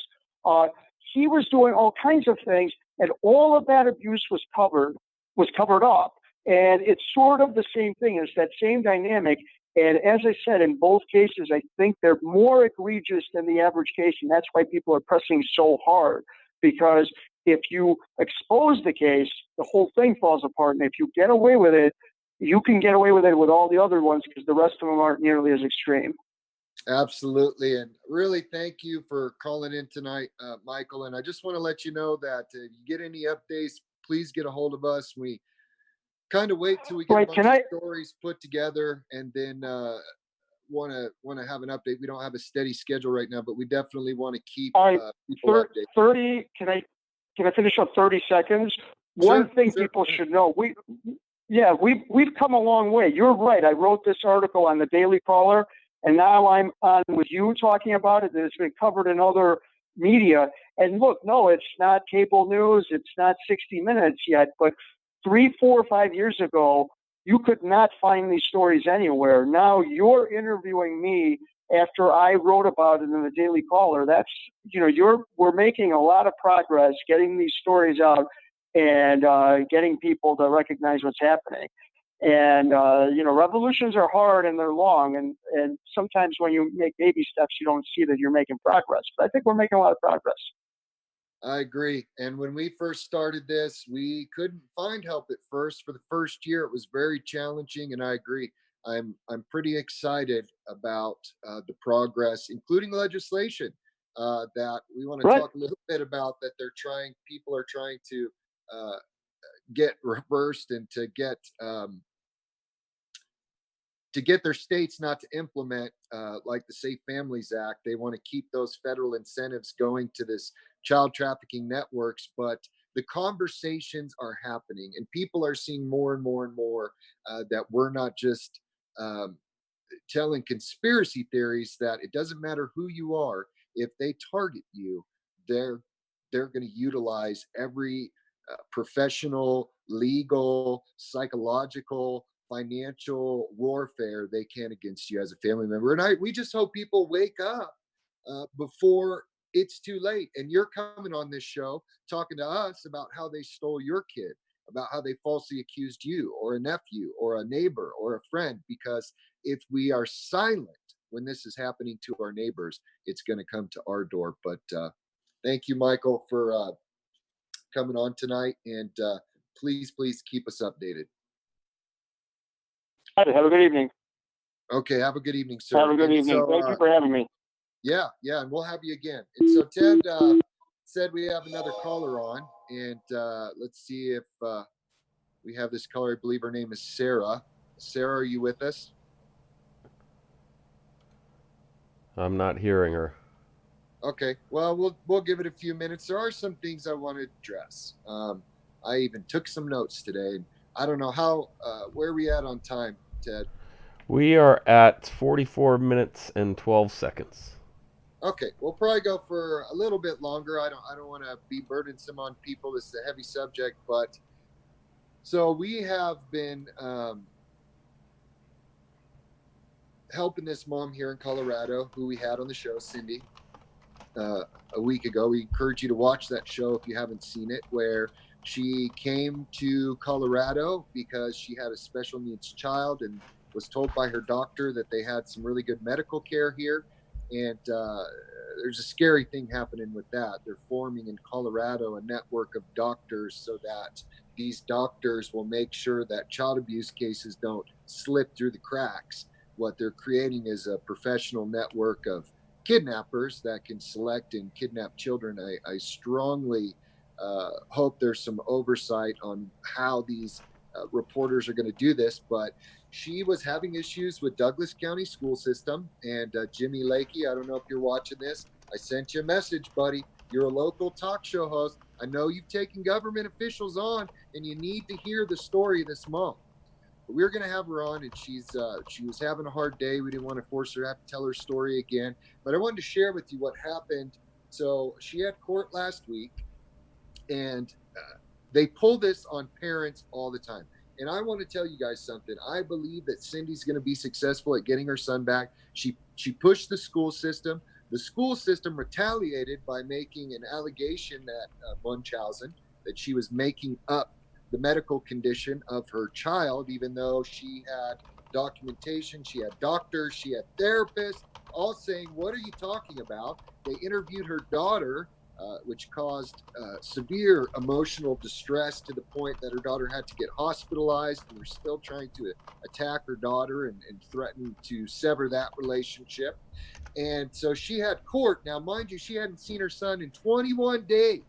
Speaker 3: He was doing all kinds of things, and all of that abuse was covered up. And it's sort of the same thing. It's that same dynamic. And as I said, in both cases, I think they're more egregious than the average case. And that's why people are pressing so hard. Because if you expose the case, the whole thing falls apart. And if you get away with it, you can get away with it with all the other ones because the rest of them aren't nearly as extreme.
Speaker 1: Absolutely. And really, thank you for calling in tonight, Michael. And I just want to let you know that if you get any updates, please get a hold of us. We kind of wait till we get a bunch of stories put together and then want to have an update. We don't have a steady schedule right now, but we definitely want to keep people updated.
Speaker 3: 30, can I finish up 30 seconds?
Speaker 1: Sure,
Speaker 3: One thing people should know, we've come a long way. You're right. I wrote this article on the Daily Caller, and now I'm on with you talking about it, and it's been covered in other media. And look, no, it's not cable news. It's not 60 Minutes yet, but 3, 4, 5 years ago, you could not find these stories anywhere. Now you're interviewing me after I wrote about it in the Daily Caller. That's, we're making a lot of progress getting these stories out and getting people to recognize what's happening. And, revolutions are hard and they're long. And sometimes when you make baby steps, you don't see that you're making progress. But I think we're making a lot of progress.
Speaker 1: I agree. And when we first started this, we couldn't find help at first. For the first year, it was very challenging. And I agree. I'm pretty excited about the progress, including legislation that we want to talk a little bit about. That people are trying to get reversed and to get their states not to implement like the Safe Families Act. They want to keep those federal incentives going to this child trafficking networks, but the conversations are happening and people are seeing more and more and more that we're not just telling conspiracy theories that it doesn't matter who you are. If they target you, they're going to utilize every professional, legal, psychological, financial warfare they can against you as a family member. And we just hope people wake up before it's too late. And you're coming on this show talking to us about how they stole your kid, about how they falsely accused you or a nephew or a neighbor or a friend. Because if we are silent when this is happening to our neighbors, it's going to come to our door. But thank you, Michael, for coming on tonight. And please keep us updated.
Speaker 3: Have a good evening.
Speaker 1: Okay, have a good evening, sir.
Speaker 3: Have a good evening. Thank you for having me.
Speaker 1: Yeah, and we'll have you again. And so Ted said we have another caller on, and let's see if we have this caller. I believe her name is Sarah. Sarah, are you with us?
Speaker 4: I'm not hearing her.
Speaker 1: Okay, well, we'll give it a few minutes. There are some things I want to address. I even took some notes today. I don't know where are we at on time, Ted?
Speaker 4: We are at 44 minutes and 12 seconds.
Speaker 1: Okay, we'll probably go for a little bit longer. I don't want to be burdensome on people. This is a heavy subject, but so we have been helping this mom here in Colorado, who we had on the show, Cindy, a week ago. We encourage you to watch that show if you haven't seen it, where she came to Colorado because she had a special needs child and was told by her doctor that they had some really good medical care here. And there's a scary thing happening with that. They're forming in Colorado a network of doctors so that these doctors will make sure that child abuse cases don't slip through the cracks. What they're creating is a professional network of kidnappers that can select and kidnap children. I strongly hope there's some oversight on how these reporters are going to do this, but she was having issues with Douglas County school system. And Jimmy Lakey, I don't know if you're watching this. I sent you a message, buddy. You're a local talk show host. I know you've taken government officials on, and you need to hear the story of this mom. But we were going to have her on, and she was having a hard day. We didn't want to force her to have to tell her story again, but I wanted to share with you what happened. So she had court last week, and they pull this on parents all the time. And I want to tell you guys something. I believe that Cindy's going to be successful at getting her son back. She pushed the school system. The school system retaliated by making an allegation that Munchausen, that she was making up the medical condition of her child, even though she had documentation, she had doctors, she had therapists, all saying, "What are you talking about?" They interviewed her daughter, which caused severe emotional distress to the point that her daughter had to get hospitalized, and they're still trying to attack her daughter and threaten to sever that relationship. And so she had court. Now, mind you, she hadn't seen her son in 21 days.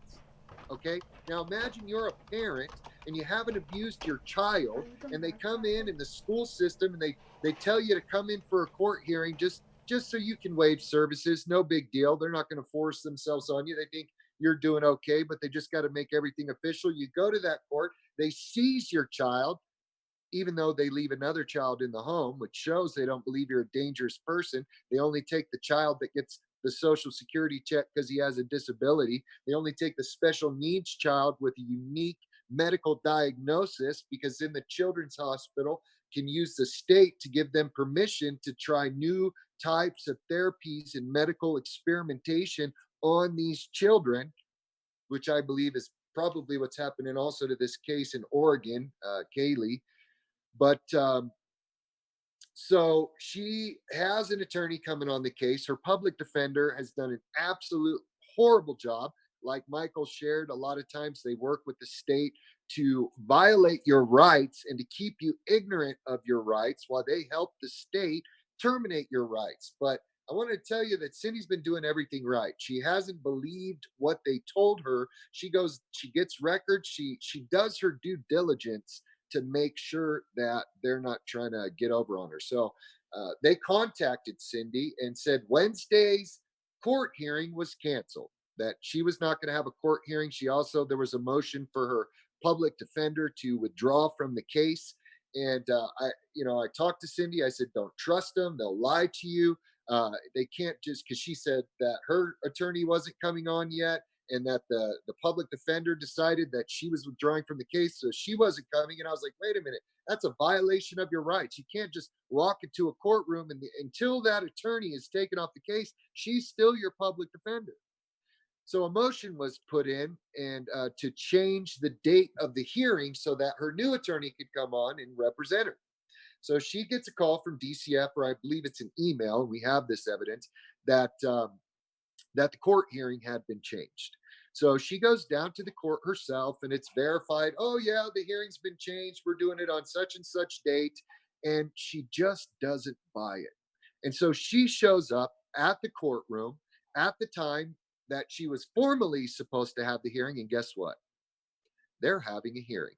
Speaker 1: Okay. Now, imagine you're a parent and you haven't abused your child, and they come in the school system and they tell you to come in for a court hearing just so you can waive services. No big deal. They're not going to force themselves on you. They think you're doing okay, but they just got to make everything official. You go to that court, they seize your child, even though they leave another child in the home, which shows they don't believe you're a dangerous person. They only take the child that gets the social security check because he has a disability. They only take the special needs child with a unique medical diagnosis, because in the children's hospital can use the state to give them permission to try new types of therapies and medical experimentation on these children, which I believe is probably what's happening also to this case in Oregon, Kaylee. But so she has an attorney coming on the case. Her public defender has done an absolute horrible job. Like Michael shared, a lot of times they work with the state to violate your rights and to keep you ignorant of your rights while they help the state terminate your rights. But I want to tell you that Cindy's been doing everything right. She hasn't believed what they told her. She goes, she gets records, she does her due diligence to make sure that they're not trying to get over on her. So they contacted Cindy and said Wednesday's court hearing was canceled, that she was not going to have a court hearing. She also, there was a motion for her public defender to withdraw from the case. And I talked to Cindy. I said, don't trust them. They'll lie to you. They can't just, because she said that her attorney wasn't coming on yet, and that the public defender decided that she was withdrawing from the case, so she wasn't coming. And I was like, wait a minute, that's a violation of your rights. You can't just walk into a courtroom and until that attorney is taken off the case, she's still your public defender. So a motion was put in and to change the date of the hearing so that her new attorney could come on and represent her. So she gets a call from DCF, or I believe it's an email, and we have this evidence that that the court hearing had been changed. So she goes down to the court herself, and it's verified. Oh, yeah, the hearing's been changed. We're doing it on such and such date. And she just doesn't buy it. And so she shows up at the courtroom at the time that she was formally supposed to have the hearing. And guess what? They're having a hearing.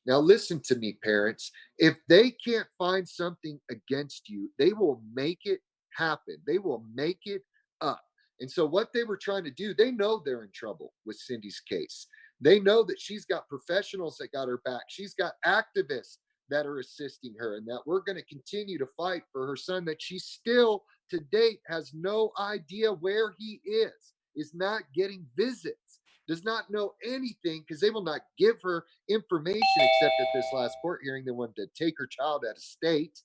Speaker 1: Now, listen to me, parents. If they can't find something against you, they will make it happen. They will make it up. And so, what they were trying to do, they know they're in trouble with Cindy's case. They know that she's got professionals that got her back. She's got activists that are assisting her, and that we're going to continue to fight for her son, that she still to date has no idea where he is not getting visits, does not know anything, because they will not give her information except at this last court hearing. They wanted to take her child out of state.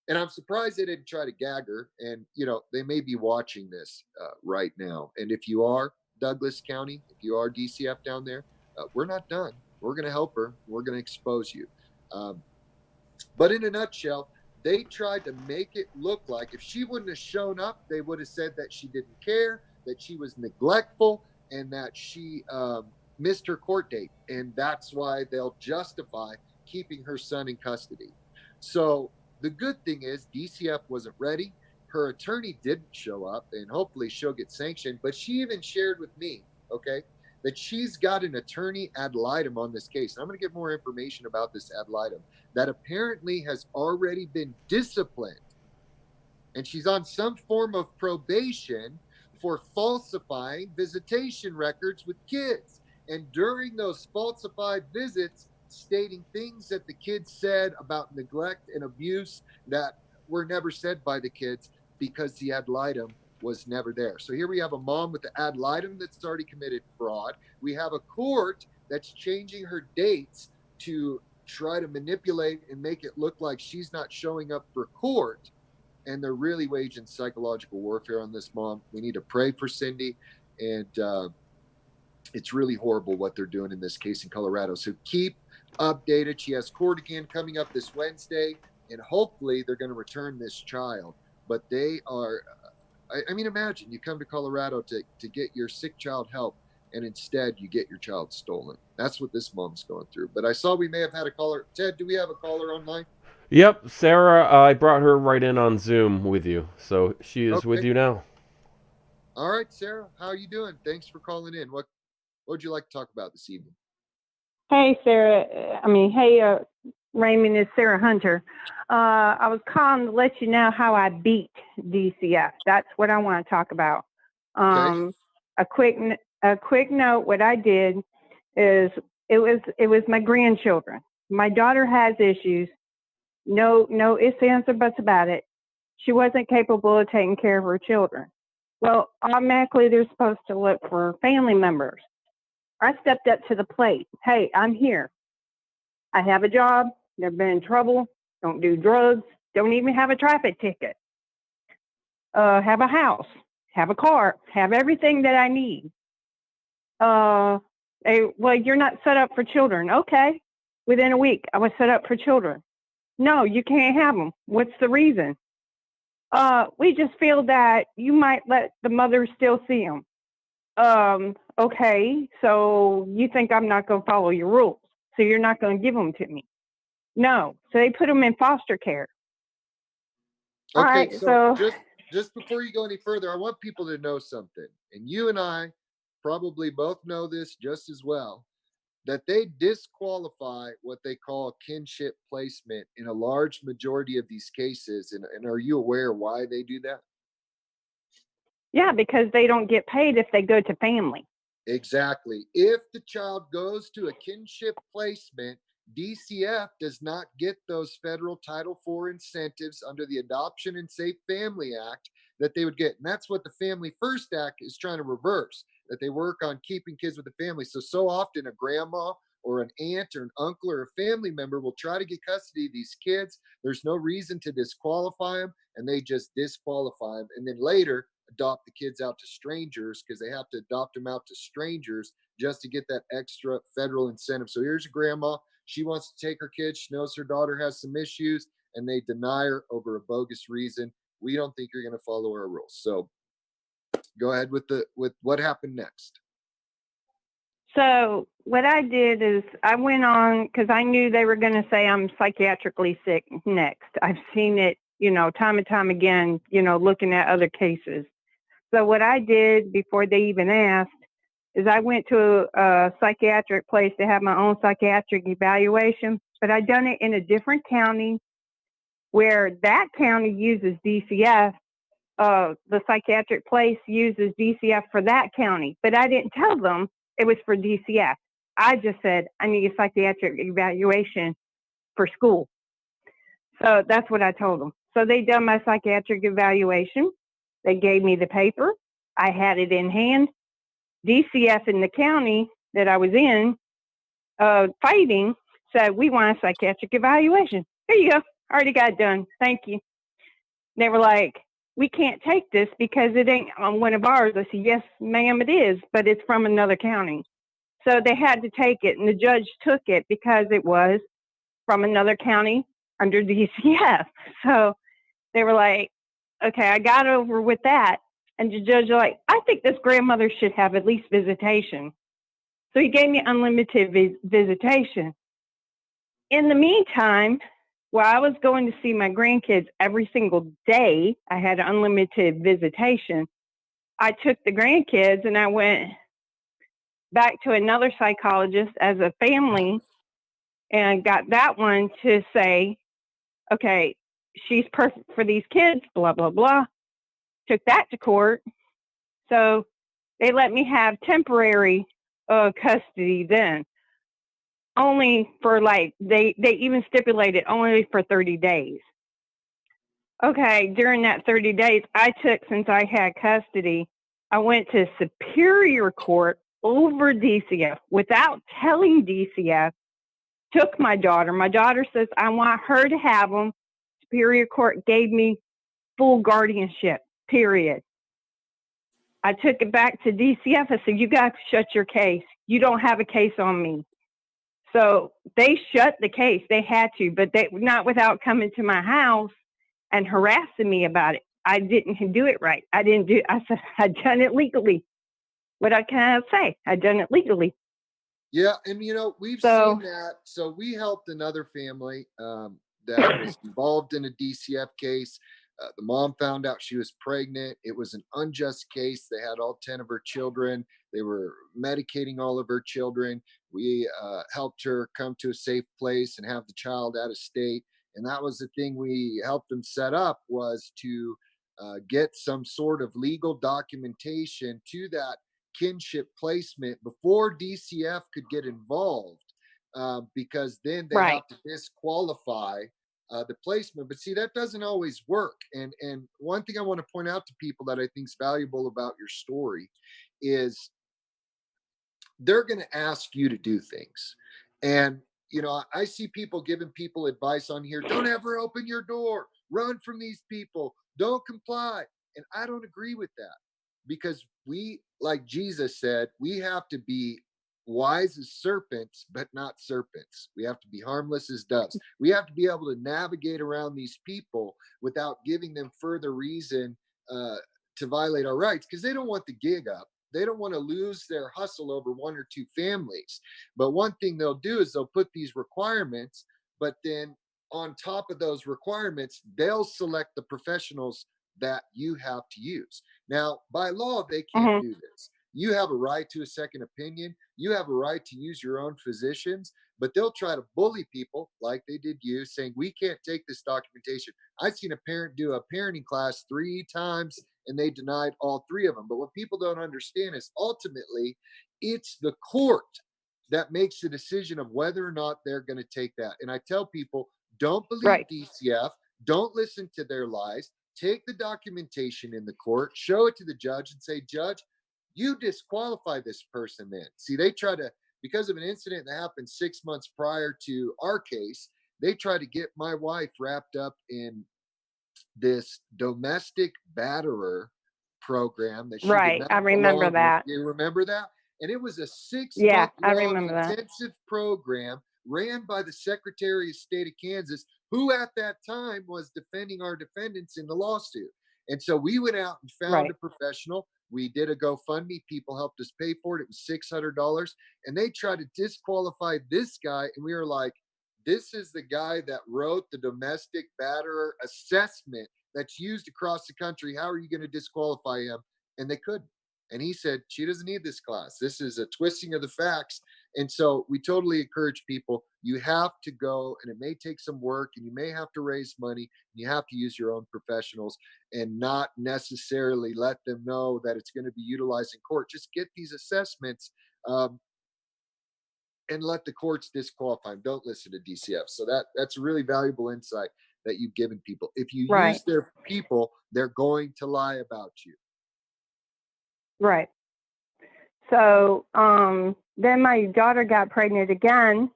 Speaker 1: And I'm surprised they didn't try to gag her. And, they may be watching this right now. And if you are Douglas County, if you are DCF down there, we're not done. We're going to help her. We're going to expose you. But in a nutshell, they tried to make it look like if she wouldn't have shown up, they would have said that she didn't care, that she was neglectful, and that she missed her court date. And that's why they'll justify keeping her son in custody. So the good thing is DCF wasn't ready. Her attorney didn't show up, and hopefully she'll get sanctioned. But she even shared with me, okay, that she's got an attorney ad litem on this case. And I'm going to get more information about this ad litem that apparently has already been disciplined. And she's on some form of probation for falsifying visitation records with kids. And during those falsified visits, stating things that the kids said about neglect and abuse that were never said by the kids because the ad litem was never there. So here we have a mom with the ad litem that's already committed fraud. We have a court that's changing her dates to try to manipulate and make it look like she's not showing up for court. And they're really waging psychological warfare on this mom. We need to pray for Cindy. And it's really horrible what they're doing in this case in Colorado. So keep updated. She has court again coming up this Wednesday, and hopefully they're going to return this child. But they are, I mean, imagine you come to Colorado to get your sick child help, and instead you get your child stolen. That's what this mom's going through. But I saw we may have had a caller. Ted, do we have a caller online?
Speaker 4: Yep, Sarah, I brought her right in on Zoom with you, so she is with
Speaker 1: Okay.
Speaker 4: you now.
Speaker 1: All right, Sarah, how are you doing? Thanks for calling in. What would you like to talk about this evening?
Speaker 6: Hey, Sarah. Raymond, it's Sarah Hunter. I was calling to let you know how I beat DCF. That's what I want to talk about.
Speaker 1: Okay.
Speaker 6: A quick note. What I did is it was my grandchildren. My daughter has issues. No ifs, ands, or buts about it. She wasn't capable of taking care of her children. Well, automatically they're supposed to look for family members. I stepped up to the plate. Hey, I'm here. I have a job. Never been in trouble. Don't do drugs. Don't even have a traffic ticket. Have a house. Have a car. Have everything that I need. Well, you're not set up for children. Okay. Within a week, I was set up for children. No, you can't have them. What's the reason? We just feel that you might let the mother still see them. Okay, so you think I'm not going to follow your rules, so you're not going to give them to me. No, so they put them in foster care. All
Speaker 1: Okay,
Speaker 6: right,
Speaker 1: so just before you go any further, I want people to know something, and you and I probably both know this just as well, that they disqualify what they call kinship placement in a large majority of these cases. And are you aware why they do that?
Speaker 6: Yeah, because they don't get paid if they go to family.
Speaker 1: Exactly. If the child goes to a kinship placement, DCF does not get those federal Title IV incentives under the Adoption and Safe Family Act that they would get. And that's what the Family First Act is trying to reverse, that they work on keeping kids with the family. So often a grandma or an aunt or an uncle or a family member will try to get custody of these kids. There's no reason to disqualify them, and they just disqualify them. And then later, adopt the kids out to strangers because they have to adopt them out to strangers just to get that extra federal incentive. So here's a grandma. She wants to take her kids. She knows her daughter has some issues, and they deny her over a bogus reason. We don't think you're going to follow our rules. So go ahead with what happened next.
Speaker 6: So what I did is I went on because I knew they were going to say I'm psychiatrically sick next. I've seen it, time and time again, looking at other cases. So what I did before they even asked is I went to a psychiatric place to have my own psychiatric evaluation, but I done it in a different county where that county uses DCF. The psychiatric place uses DCF for that county, but I didn't tell them it was for DCF. I just said, I need a psychiatric evaluation for school. So that's what I told them. So they done my psychiatric evaluation. They gave me the paper. I had it in hand. DCF in the county that I was in fighting said, we want a psychiatric evaluation. Here you go. Already got it done. Thank you. They were like, we can't take this because it ain't on one of ours. I said, yes, ma'am, it is, but it's from another county. So they had to take it, and the judge took it because it was from another county under DCF. So they were like, okay, I got over with that. And the judge was like, I think this grandmother should have at least visitation. So he gave me unlimited visitation. In the meantime, while I was going to see my grandkids every single day, I had unlimited visitation. I took the grandkids and I went back to another psychologist as a family and got that one to say, okay, she's perfect for these kids, blah, blah, blah. Took that to court. So they let me have temporary custody then, only for like, they even stipulated only for 30 days. Okay, during that 30 days, since I had custody, I went to Superior Court over DCF without telling DCF, took my daughter. My daughter says, I want her to have them. Superior Court gave me full guardianship, period. I took it back to DCF. I said, you got to shut your case. You don't have a case on me. So they shut the case. They had to, but they not without coming to my house and harassing me about it. I didn't do it right. I said, I'd done it legally. What can I say? I'd done it legally.
Speaker 1: Yeah, and we've seen that. So we helped another family that was involved in a DCF case. The mom found out she was pregnant. It was an unjust case. They had all 10 of her children. They were medicating all of her children. We helped her come to a safe place and have the child out of state. And that was the thing we helped them set up, was to get some sort of legal documentation to that kinship placement before DCF could get involved, because then they have to disqualify the placement. But see, that doesn't always work. And one thing I want to point out to people that I think is valuable about your story is they're going to ask you to do things. And I see people giving people advice on here: don't ever open your door, run from these people, don't comply. And I don't agree with that, because we, like Jesus said, we have to be wise as serpents, but not serpents. We have to be harmless as doves. We have to be able to navigate around these people without giving them further reason to violate our rights, because they don't want the gig up. They don't want to lose their hustle over one or two families. But one thing they'll do is they'll put these requirements, but then on top of those requirements, they'll select the professionals that you have to use. Now, by law, they can't do this. You have a right to a second opinion. You have a right to use your own physicians, but they'll try to bully people like they did you, saying, we can't take this documentation. I've seen a parent do a parenting class 3 times and they denied all 3 of them. But what people don't understand is ultimately it's the court that makes the decision of whether or not they're going to take that. And I tell people, don't believe DCF. Don't listen to their lies. Take the documentation in the court, show it to the judge and say, Judge, you disqualify this person then. See, they try to, because of an incident that happened 6 months prior to our case, they try to get my wife wrapped up in this domestic batterer program that she did not
Speaker 6: I remember that.
Speaker 1: You remember that? And it was a 6-month-long intensive program ran by the Secretary of State of Kansas, who at that time was defending our defendants in the lawsuit. And so we went out and found a professional. We did a GoFundMe. People helped us pay for it. It was $600. And they tried to disqualify this guy. And we were like, this is the guy that wrote the domestic batterer assessment that's used across the country. How are you going to disqualify him? And they couldn't. And he said, she doesn't need this class. This is a twisting of the facts. And so we totally encourage people, you have to go, and it may take some work, and you may have to raise money, and you have to use your own professionals and not necessarily let them know that it's going to be utilized in court. Just get these assessments and let the courts disqualify them. Don't listen to DCF. So that's a really valuable insight that you've given people. If you use their people, they're going to lie about you.
Speaker 6: Right. So then my daughter got pregnant again.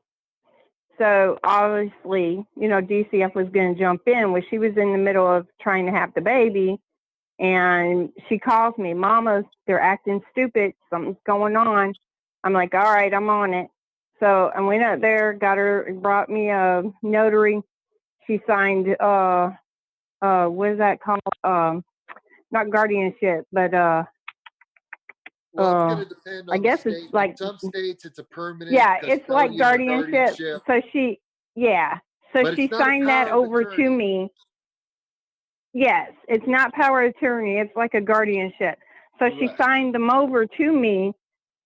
Speaker 6: So obviously, DCF was going to jump in when she was in the middle of trying to have the baby. And she calls me, Mama, they're acting stupid. Something's going on. I'm like, all right, I'm on it. So I went up there, brought me a notary. She signed, what is that called? Not guardianship, but
Speaker 1: well, it's going to depend on
Speaker 6: I guess
Speaker 1: it's
Speaker 6: like,
Speaker 1: in some states it's a permanent.
Speaker 6: Yeah, it's like guardianship. So she signed that over to me. Yes, it's not power of attorney. It's like a guardianship. So she signed them over to me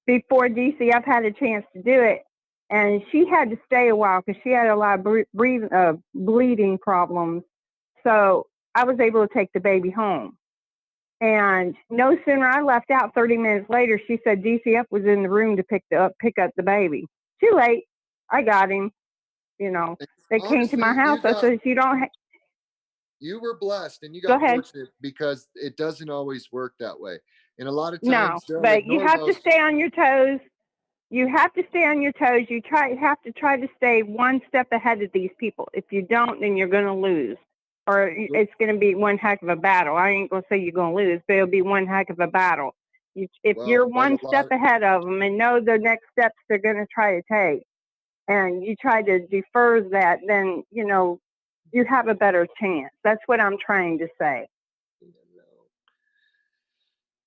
Speaker 6: before DCF had a chance to do it. And she had to stay a while because she had a lot of bleeding problems. So I was able to take the baby home. And no sooner I left out, 30 minutes later, she said DCF was in the room to pick up the baby. Too late. I got him. You know, they came to my
Speaker 1: Honestly,
Speaker 6: house. I said, you don't.
Speaker 1: you were blessed and you
Speaker 6: Go
Speaker 1: got
Speaker 6: ahead.
Speaker 1: fortunate because it doesn't always work that way. And a lot of
Speaker 6: No,
Speaker 1: times they'll
Speaker 6: but you
Speaker 1: ignore
Speaker 6: have to
Speaker 1: those.
Speaker 6: stay on your toes. You have to stay on your toes. You have to try to stay one step ahead of these people. If you don't, then you're going to lose, or it's going to be one heck of a battle. I ain't going to say you're going to lose, but it'll be one heck of a battle. If
Speaker 1: Well,
Speaker 6: you're
Speaker 1: but
Speaker 6: one
Speaker 1: a
Speaker 6: step
Speaker 1: lot,
Speaker 6: ahead of them and know the next steps they're going to try to take, and you try to defer that, then, you know, you have a better chance. That's what I'm trying to say.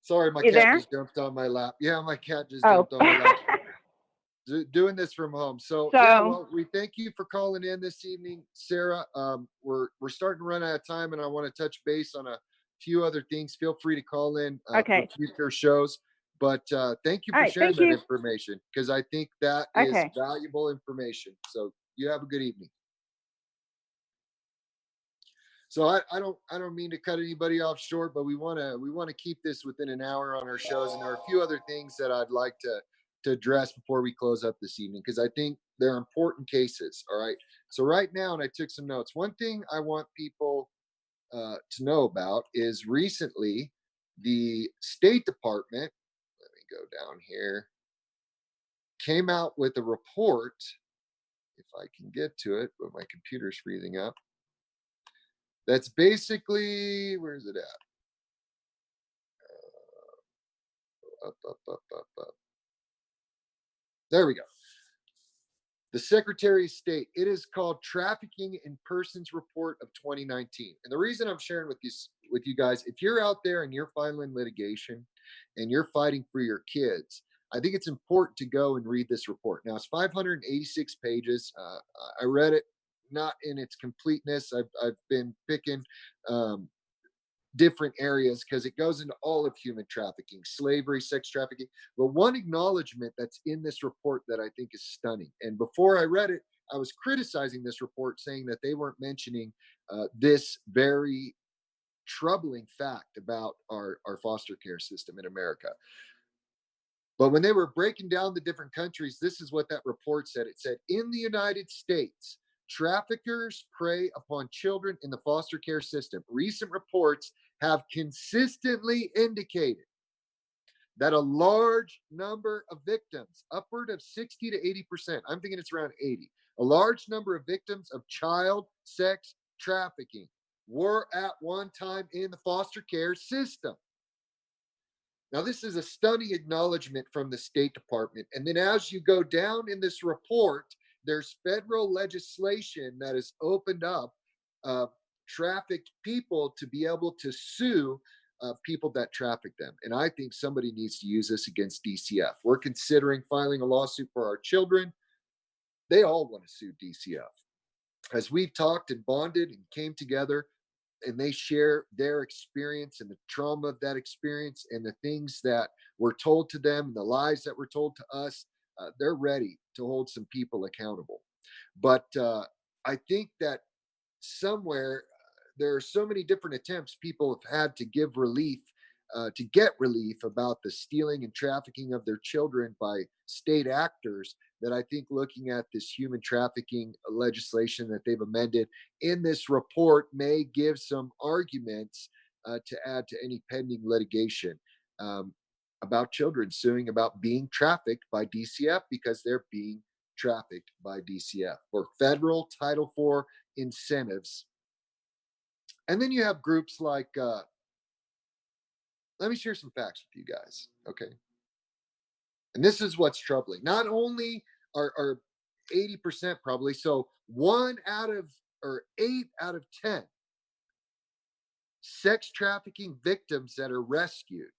Speaker 1: sorry, my
Speaker 6: You
Speaker 1: cat
Speaker 6: there?
Speaker 1: just jumped on my lap. Yeah, my cat just
Speaker 6: Oh.
Speaker 1: jumped on my lap. Doing this from home. So yeah, well, we thank you for calling in this evening, Sarah. We're starting to run out of time, and I want to touch base on a few other things. Feel free to call in
Speaker 6: Okay.
Speaker 1: for future shows. But thank you
Speaker 6: All
Speaker 1: for
Speaker 6: right,
Speaker 1: sharing
Speaker 6: thank
Speaker 1: that
Speaker 6: you.
Speaker 1: information because I think that is
Speaker 6: Okay.
Speaker 1: valuable information. So you have a good evening. So I don't mean to cut anybody off short, but we want to keep this within an hour on our shows, and there are a few other things that I'd like to address before we close up this evening because I think they're important cases. All right. So right now, and I took some notes. One thing I want people to know about is recently the State Department. Let me go down here. Came out with a report. If I can get to it, but my computer's freezing up. That's basically, where's it at? Up. There we go. The Secretary of State. It is called Trafficking in Persons Report of 2019. And the reason I'm sharing with you guys, if you're out there and you're filing litigation and you're fighting for your kids, I think it's important to go and read this report. Now it's 586 pages. I read it not in its completeness. I've been picking different areas because it goes into all of human trafficking, slavery, sex trafficking. But one acknowledgement that's in this report that I think is stunning. And before I read it, I was criticizing this report, saying that they weren't mentioning this very troubling fact about our foster care system in America. But when they were breaking down the different countries, this is what that report said. It said, in the United States, traffickers prey upon children in the foster care system. Recent reports have consistently indicated that a large number of victims, upward of 60 to 80%, I'm thinking it's around 80, a large number of victims of child sex trafficking were at one time in the foster care system. Now, this is a stunning acknowledgement from the State Department. And then as you go down in this report, there's federal legislation that has opened up trafficked people to be able to sue people that traffic them. And I think somebody needs to use this against DCF. We're considering filing a lawsuit for our children. They all want to sue DCF. As we've talked and bonded and came together, and they share their experience and the trauma of that experience and the things that were told to them and the lies that were told to us, they're ready to hold some people accountable. But I think that somewhere there are so many different attempts people have had to give relief, to get relief about the stealing and trafficking of their children by state actors, that I think looking at this human trafficking legislation that they've amended in this report may give some arguments to add to any pending litigation about children suing about being trafficked by DCF because they're being trafficked by DCF for federal Title IV incentives. And then you have groups like, let me share some facts with you guys. Okay. And this is what's troubling. Not only are 80% probably, so 8 out of 10 sex trafficking victims that are rescued,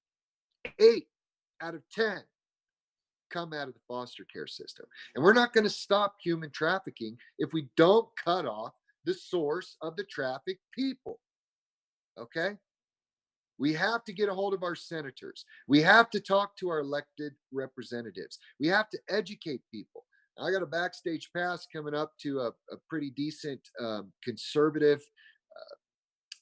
Speaker 1: 8 out of 10 come out of the foster care system. And we're not going to stop human trafficking if we don't cut off the source of the trafficked people. Okay? We have to get a hold of our senators. We have to talk to our elected representatives. We have to educate people. I got a backstage pass coming up to a pretty decent conservative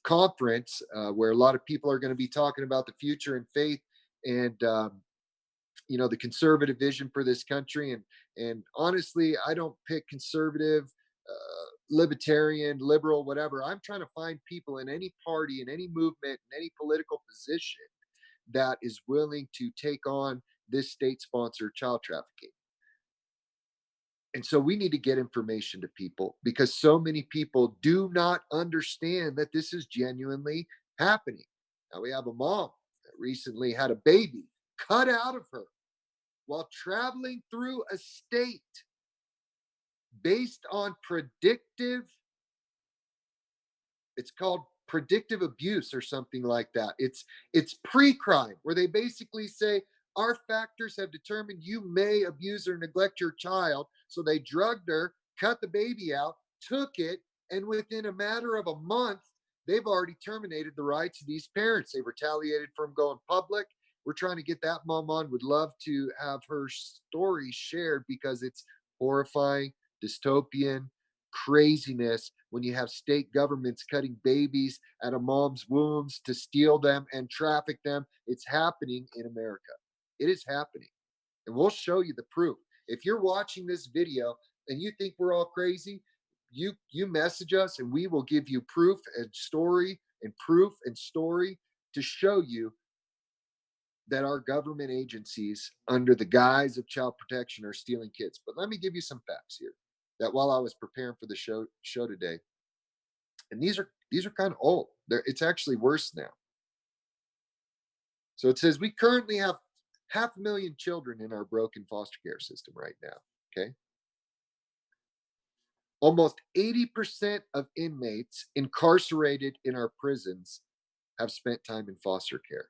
Speaker 1: conference where a lot of people are going to be talking about the future and faith and the conservative vision for this country. And honestly, I don't pick conservative, libertarian, liberal, whatever. I'm trying to find people in any party, in any movement, in any political position that is willing to take on this state-sponsored child trafficking. And so we need to get information to people because so many people do not understand that this is genuinely happening. Now we have a mom that recently had a baby cut out of her while traveling through a state based on it's called predictive abuse or something like that. It's pre-crime where they basically say our factors have determined you may abuse or neglect your child. So they drugged her, cut the baby out, took it, and within a matter of a month, they've already terminated the rights of these parents. They retaliated from going public. We're trying to get that mom on. Would love to have her story shared because it's horrifying, dystopian craziness when you have state governments cutting babies out of mom's wombs to steal them and traffic them. It's happening in America. It is happening. And we'll show you the proof. If you're watching this video and you think we're all crazy, you message us and we will give you proof and story and proof and story to show you that our government agencies under the guise of child protection are stealing kids. But let me give you some facts here that while I was preparing for the show today, and these are kind of old. It's actually worse now. So it says we currently have 500,000 children in our broken foster care system right now. Okay. Almost 80% of inmates incarcerated in our prisons have spent time in foster care.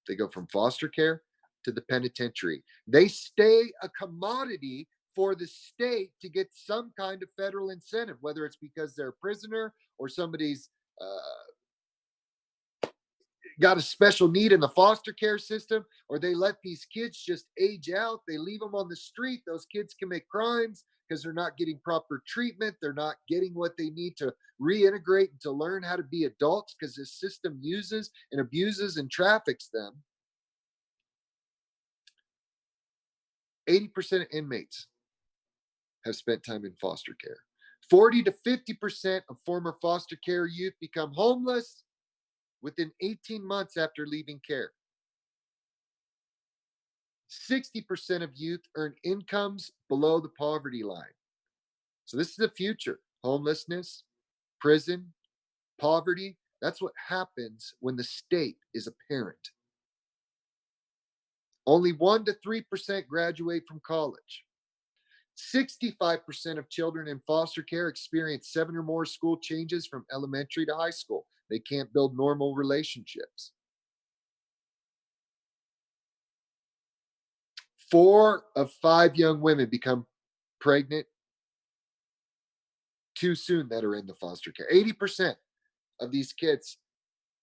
Speaker 1: They go from foster care to the penitentiary. They stay a commodity for the state to get some kind of federal incentive, whether it's because they're a prisoner or somebody's got a special need in the foster care system, or they let these kids just age out. They leave them on the street. Those kids commit crimes because they're not getting proper treatment. They're not getting what they need to reintegrate and to learn how to be adults because this system uses and abuses and traffics them. 80% of inmates have spent time in foster care. 40 to 50% of former foster care youth become homeless within 18 months after leaving care. 60% of youth earn incomes below the poverty line. So this is the future. Homelessness, prison, poverty. That's what happens when the state is a parent. Only 1 to 3% graduate from college. 65% of children in foster care experience 7 or more school changes from elementary to high school. They can't build normal relationships. 4 of 5 young women become pregnant too soon that are in the foster care. 80% of these kids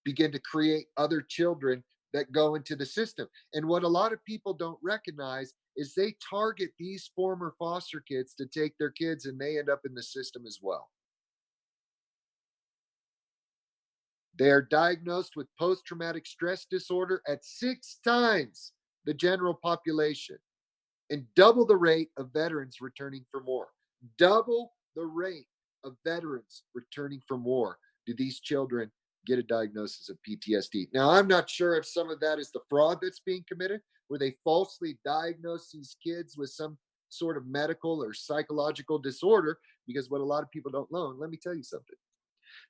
Speaker 1: begin to create other children that go into the system. And what a lot of people don't recognize is they target these former foster kids to take their kids and they end up in the system as well. They are diagnosed with post-traumatic stress disorder at 6 times the general population and double the rate of veterans returning from war. Double the rate of veterans returning from war do these children get a diagnosis of PTSD. Now, I'm not sure if some of that is the fraud that's being committed, where they falsely diagnose these kids with some sort of medical or psychological disorder, because what a lot of people don't know, let me tell you something.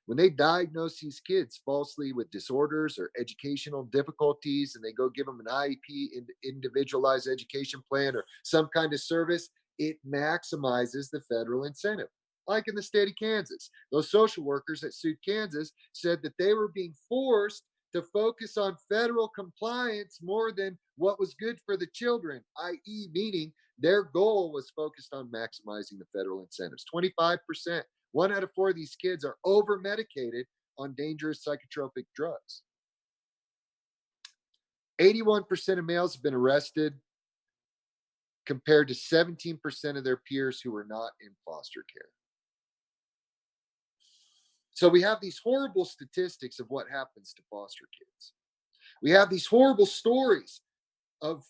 Speaker 1: When they diagnose these kids falsely with disorders or educational difficulties and they go give them an IEP, individualized education plan, or some kind of service, it maximizes the federal incentive. Like in the state of Kansas, those social workers that sued Kansas said that they were being forced to focus on federal compliance more than what was good for the children, i.e., meaning their goal was focused on maximizing the federal incentives. 25%. 1 out of 4 of these kids are over medicated on dangerous psychotropic drugs. 81% of males have been arrested compared to 17% of their peers who were not in foster care. So we have these horrible statistics of what happens to foster kids. We have these horrible stories of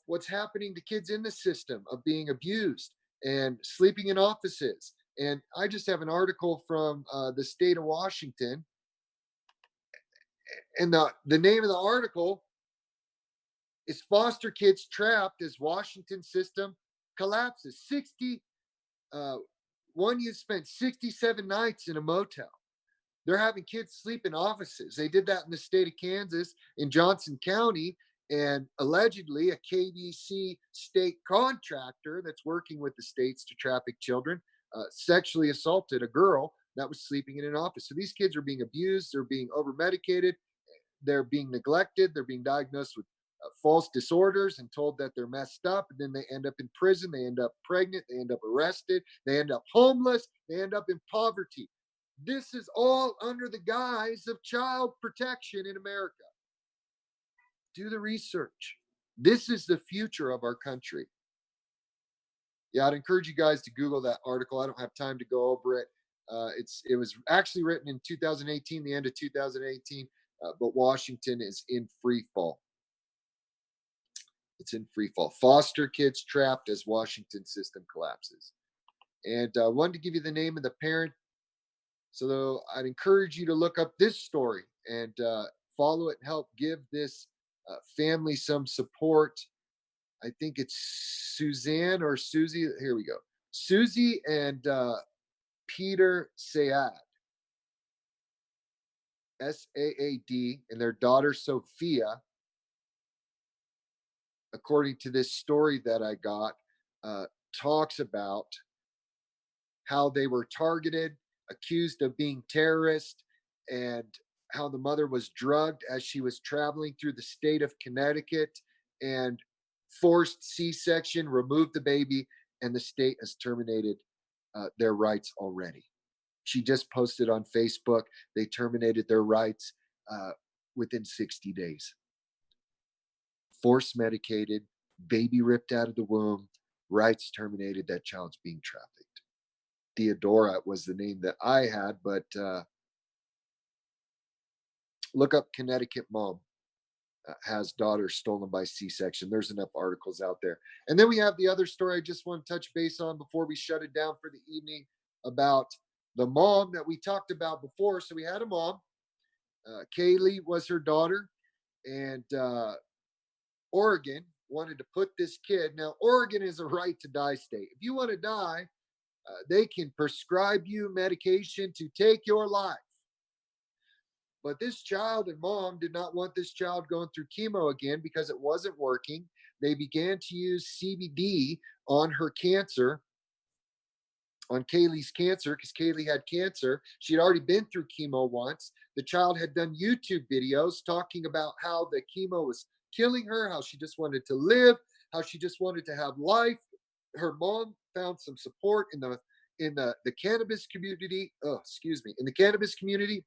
Speaker 1: what's happening to kids in the system, of being abused and sleeping in offices. And I just have an article from the state of Washington, and the name of the article is "Foster Kids Trapped as Washington System Collapses." 60 one youth spent 67 nights in a motel. They're having kids sleep in offices. They did that in the state of Kansas in Johnson County. And allegedly, a KBC state contractor that's working with the states to traffic children sexually assaulted a girl that was sleeping in an office. So these kids are being abused, they're being over medicated, they're being neglected, they're being diagnosed with false disorders and told that they're messed up. And then they end up in prison, they end up pregnant, they end up arrested, they end up homeless, they end up in poverty. This is all under the guise of child protection in America. Do the research. This is the future of our country. Yeah, I'd encourage you guys to Google that article. I don't have time to go over it. It was actually written in 2018, the end of 2018, but Washington is in free fall. It's in free fall. Foster kids trapped as Washington system collapses. And I wanted to give you the name of the parent. So I'd encourage you to look up this story and follow it and help give this family some support. I think it's Suzanne or Susie. Here we go. Susie and Peter Saad, Saad, and their daughter Sophia. According to this story that I got, talks about how they were targeted, accused of being terrorists, and how the mother was drugged as she was traveling through the state of Connecticut, and forced C-section, removed the baby, and the state has terminated their rights already. She just posted on Facebook, they terminated their rights within 60 days. Force medicated, baby ripped out of the womb, rights terminated, that child's being trafficked. Theodora was the name that I had, but look up Connecticut mom has daughter stolen by C-section. There's enough articles out there. And then we have the other story I just want to touch base on before we shut it down for the evening, about the mom that we talked about before. So we had a mom, Kaylee was her daughter, and Oregon wanted to put this kid. Now, Oregon is a right to die state. If you want to die, they can prescribe you medication to take your life. But this child and mom did not want this child going through chemo again because it wasn't working. They began to use CBD on her cancer, on Kaylee's cancer, because Kaylee had cancer. She had already been through chemo once. The child had done YouTube videos talking about how the chemo was killing her, how she just wanted to live, how she just wanted to have life. Her mom found some support in the cannabis community. In the cannabis community.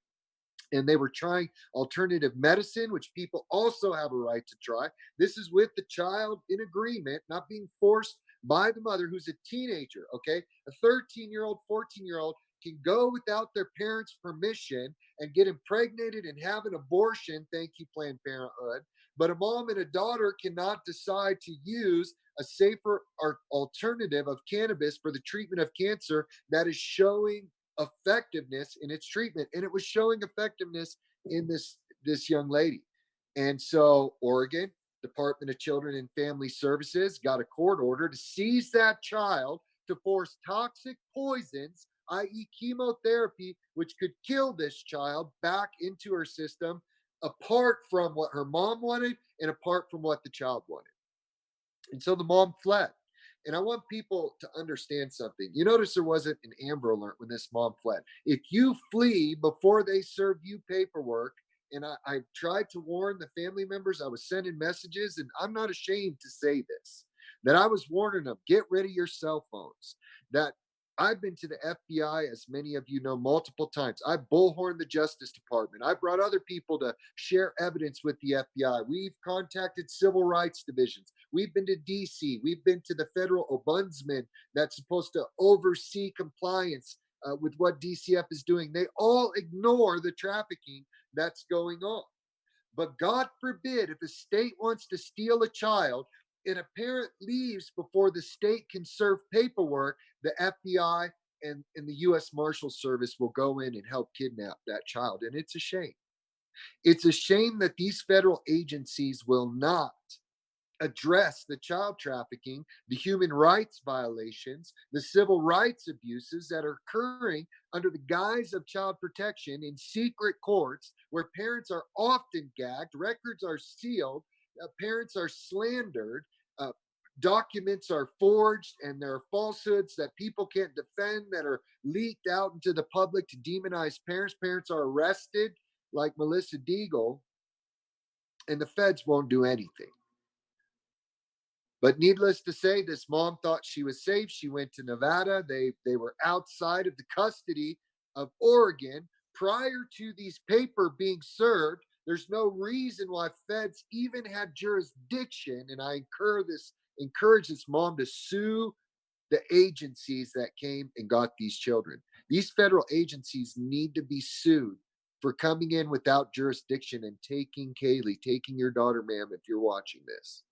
Speaker 1: And they were trying alternative medicine, which people also have a right to try. This is with the child in agreement, not being forced by the mother, who's a teenager. Okay, a 13-year-old, 14-year-old can go without their parents' permission and get impregnated and have an abortion. Thank you, Planned Parenthood. But a mom and a daughter cannot decide to use a safer alternative of cannabis for the treatment of cancer that is showing effectiveness in its treatment. And it was showing effectiveness in this young lady. And so Oregon Department of Children and Family Services got a court order to seize that child, to force toxic poisons, i.e. chemotherapy, which could kill this child, back into her system, apart from what her mom wanted and apart from what the child wanted. And so the mom fled. And I want people to understand something. You notice there wasn't an Amber Alert when this mom fled. If you flee before they serve you paperwork, and I tried to warn the family members, I was sending messages, and I'm not ashamed to say this, that I was warning them, get rid of your cell phones. That I've been to the FBI, as many of you know, multiple times. I bullhorned the Justice Department. I brought other people to share evidence with the FBI. We've contacted civil rights divisions. We've been to DC. We've been to the federal ombudsman that's supposed to oversee compliance with what DCF is doing. They all ignore the trafficking that's going on. But God forbid, if a state wants to steal a child and a parent leaves before the state can serve paperwork, the FBI and the U.S. Marshal Service will go in and help kidnap that child. And it's a shame. It's a shame that these federal agencies will not address the child trafficking, the human rights violations, the civil rights abuses that are occurring under the guise of child protection in secret courts where parents are often gagged, records are sealed, parents are slandered, uh, documents are forged, and there are falsehoods that people can't defend that are leaked out into the public to demonize parents. Parents are arrested, like Melissa Deagle, and the feds won't do anything. But needless to say, this mom thought she was safe. She went to Nevada. They were outside of the custody of Oregon prior to these papers being served. There's no reason why feds even had jurisdiction, and I encourage this mom to sue the agencies that came and got these children. These federal agencies need to be sued for coming in without jurisdiction and taking Kaylee, taking your daughter, ma'am, if you're watching this,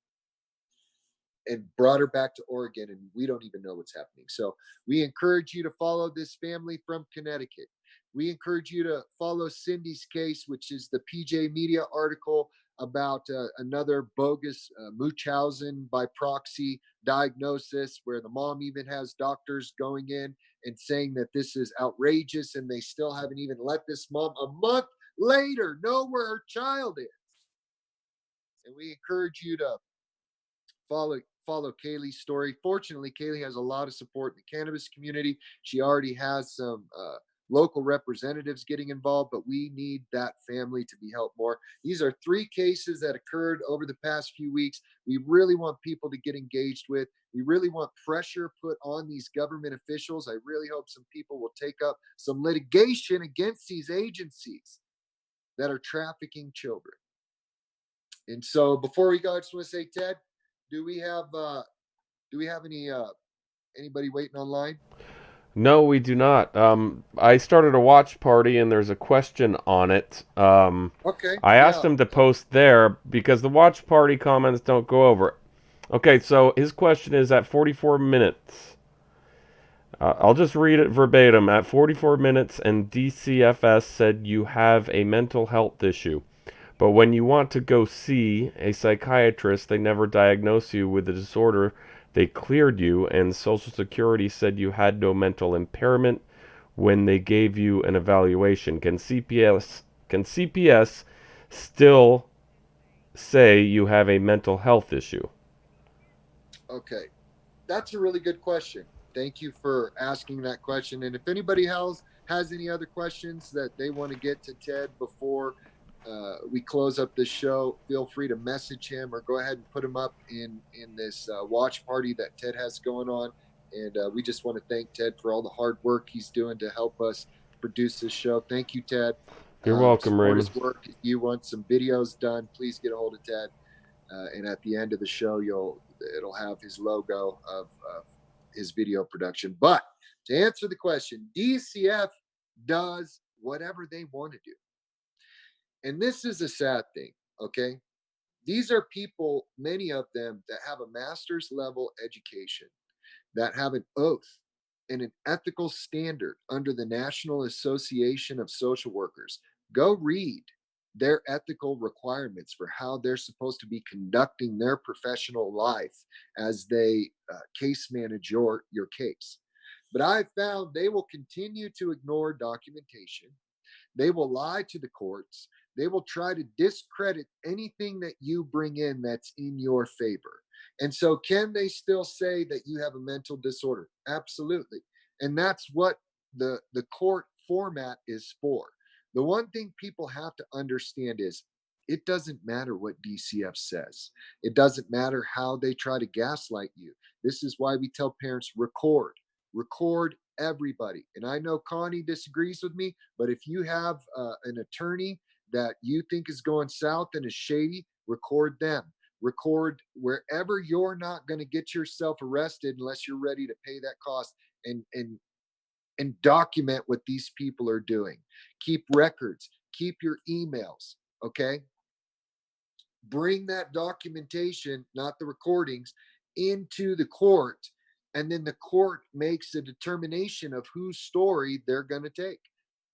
Speaker 1: and brought her back to Oregon, and we don't even know what's happening. So we encourage you to follow this family from Connecticut. We encourage you to follow Cindy's case, which is the PJ Media article about another bogus Munchausen by proxy diagnosis, where the mom even has doctors going in and saying that this is outrageous, and they still haven't even let this mom a month later know where her child is. And we encourage you to follow Kaylee's story. Fortunately, Kaylee has a lot of support in the cannabis community. She already has some local representatives getting involved, but we need that family to be helped more. These are 3 cases that occurred over the past few weeks. We really want people to get engaged with. We really want pressure put on these government officials. I really hope some people will take up some litigation against these agencies that are trafficking children. And so before we go, I just want to say, Ted, do we have anybody waiting online?
Speaker 4: No, we do not. I started a watch party, and there's a question on it.
Speaker 1: Okay.
Speaker 4: I asked him to post there because the watch party comments don't go over. Okay, so his question is at 44 minutes. I'll just read it verbatim. At 44 minutes, and DCFS said you have a mental health issue. But when you want to go see a psychiatrist, they never diagnose you with a disorder. They cleared you, and Social Security said you had no mental impairment when they gave you an evaluation. Can CPS still say you have a mental health issue?
Speaker 1: Okay. That's a really good question. Thank you for asking that question. And if anybody else has any other questions that they want to get to Ted before we close up this show, feel free to message him or go ahead and put him up in this watch party that Ted has going on. And we just want to thank Ted for all the hard work he's doing to help us produce this show. Thank you, Ted.
Speaker 4: You're welcome,
Speaker 1: support
Speaker 4: Raymond.
Speaker 1: his work. If you want some videos done, please get a hold of Ted. And at the end of the show, it'll have his logo of his video production. But to answer the question, DCF does whatever they want to do. And this is a sad thing, okay? These are people, many of them, that have a master's level education, that have an oath and an ethical standard under the National Association of Social Workers. Go read their ethical requirements for how they're supposed to be conducting their professional life as they case manage your case. But I've found they will continue to ignore documentation. They will lie to the courts. They will try to discredit anything that you bring in that's in your favor. And so, can they still say that you have a mental disorder? Absolutely. And that's what the court format is for. The one thing people have to understand is it doesn't matter what DCF says. It doesn't matter how they try to gaslight you. This is why we tell parents record everybody. And I know Connie disagrees with me, but if you have an attorney that you think is going south and is shady, record them. Record wherever you're not going to get yourself arrested unless you're ready to pay that cost, and and document what these people are doing. Keep records, keep your emails, okay? Bring that documentation, not the recordings, into the court, and then the court makes a determination of whose story they're going to take.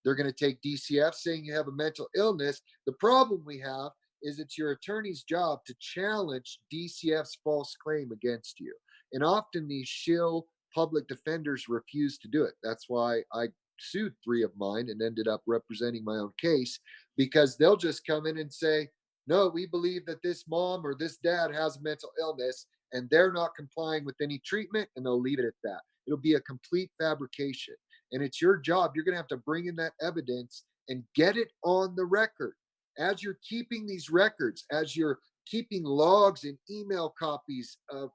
Speaker 1: They're going to take DCF saying you have a mental illness. The problem we have is it's your attorney's job to challenge DCF's false claim against you. And often these shill public defenders refuse to do it. That's why I sued 3 of mine and ended up representing my own case, because they'll just come in and say, no, we believe that this mom or this dad has a mental illness and they're not complying with any treatment, and they'll leave it at that. It'll be a complete fabrication. And it's your job. You're going to have to bring in that evidence and get it on the record. As you're keeping these records, as you're keeping logs and email copies of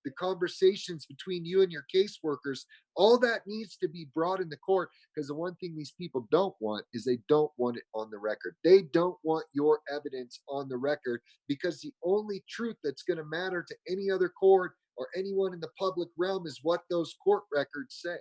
Speaker 1: the conversations between you and your caseworkers, all that needs to be brought in the court, because the one thing these people don't want is they don't want it on the record. They don't want your evidence on the record, because the only truth that's going to matter to any other court or anyone in the public realm is what those court records say.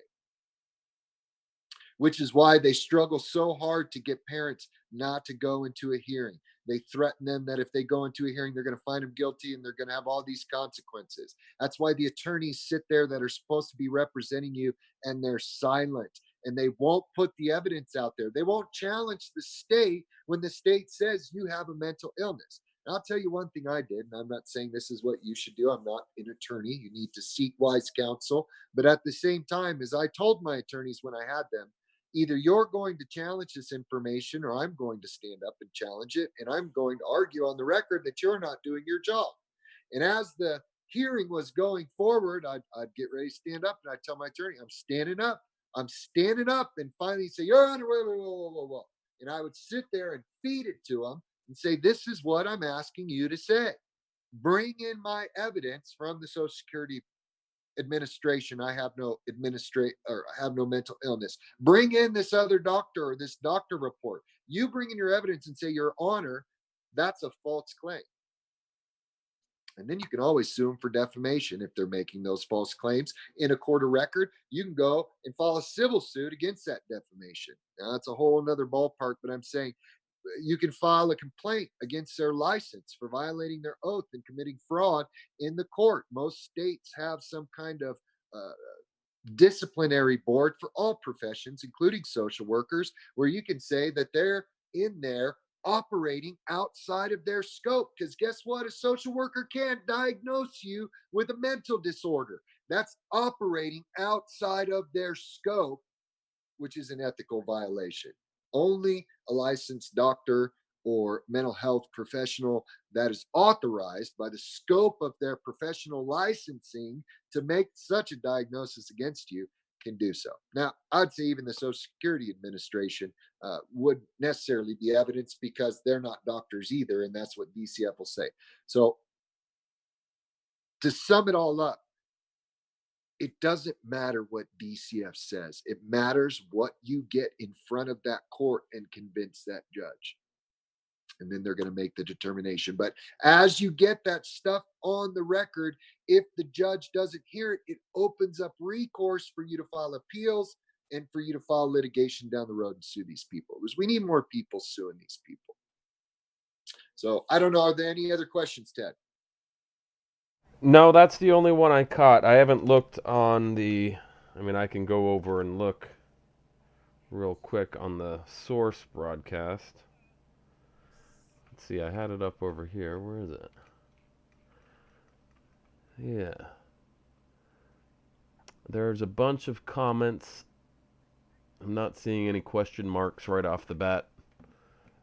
Speaker 1: Which is why they struggle so hard to get parents not to go into a hearing. They threaten them that if they go into a hearing, they're going to find them guilty and they're going to have all these consequences. That's why the attorneys sit there that are supposed to be representing you, and they're silent, and they won't put the evidence out there. They won't challenge the state when the state says you have a mental illness. And I'll tell you one thing I did, and I'm not saying this is what you should do. I'm not an attorney. You need to seek wise counsel. But at the same time, as I told my attorneys when I had them, either you're going to challenge this information or I'm going to stand up and challenge it. And I'm going to argue on the record that you're not doing your job. And as the hearing was going forward, I'd get ready to stand up and I'd tell my attorney, I'm standing up. I'm standing up. And finally say, Your Honor, whoa. And I would sit there and feed it to them and say, this is what I'm asking you to say. Bring in my evidence from the Social Security Administration. I have no mental illness. Bring in this other doctor or this doctor report. You bring in your evidence and say, Your Honor, that's a false claim. And then you can always sue them for defamation if they're making those false claims in a court of record. You can go and file a civil suit against that defamation. Now, that's a whole another ballpark, but I'm saying you can file a complaint against their license for violating their oath and committing fraud in the court. Most states have some kind of disciplinary board for all professions, including social workers, where you can say that they're in there operating outside of their scope. Because guess what? A social worker can't diagnose you with a mental disorder. That's operating outside of their scope, which is an ethical violation. Only a licensed doctor or mental health professional that is authorized by the scope of their professional licensing to make such a diagnosis against you can do so. Now, I'd say even the Social Security Administration would necessarily be evidence, because they're not doctors either, and that's what DCF will say. So to sum it all up, it doesn't matter what DCF says. It matters what you get in front of that court and convince that judge. And then they're going to make the determination. But as you get that stuff on the record, if the judge doesn't hear it, it opens up recourse for you to file appeals and for you to file litigation down the road and sue these people, because we need more people suing these people. So I don't know. Are there any other questions, Ted?
Speaker 4: No, that's the only one I caught. I haven't looked on the... I mean, I can go over and look real quick on the source broadcast. Let's see, I had it up over here. Where is it? Yeah. There's a bunch of comments. I'm not seeing any question marks right off the bat.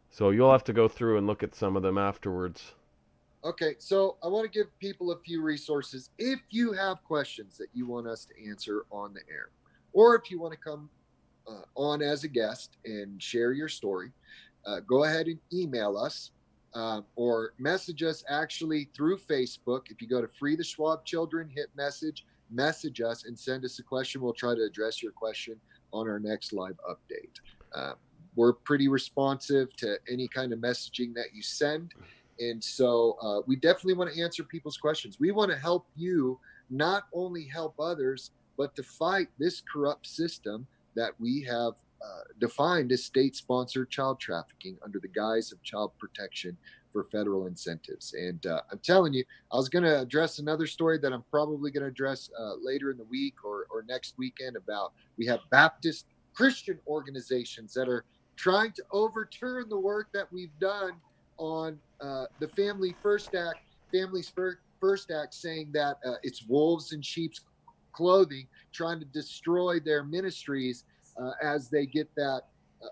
Speaker 4: So you'll have to go through and look at some of them afterwards.
Speaker 1: Okay, so I want to give people a few resources. If you have questions that you want us to answer on the air, or if you want to come on as a guest and share your story, go ahead and email us or message us actually through Facebook. If you go to Free the Schwab Children, hit message us and send us a question. We'll try to address your question on our next live update. We're pretty responsive to any kind of messaging that you send. And so we definitely want to answer people's questions. We want to help you not only help others, but to fight this corrupt system that we have defined as state-sponsored child trafficking under the guise of child protection for federal incentives. And I'm telling you, I was going to address another story that I'm probably going to address later in the week or next weekend about we have Baptist Christian organizations that are trying to overturn the work that we've done on the Family First Act, Families First Act, saying that it's wolves in sheep's clothing, trying to destroy their ministries as they get that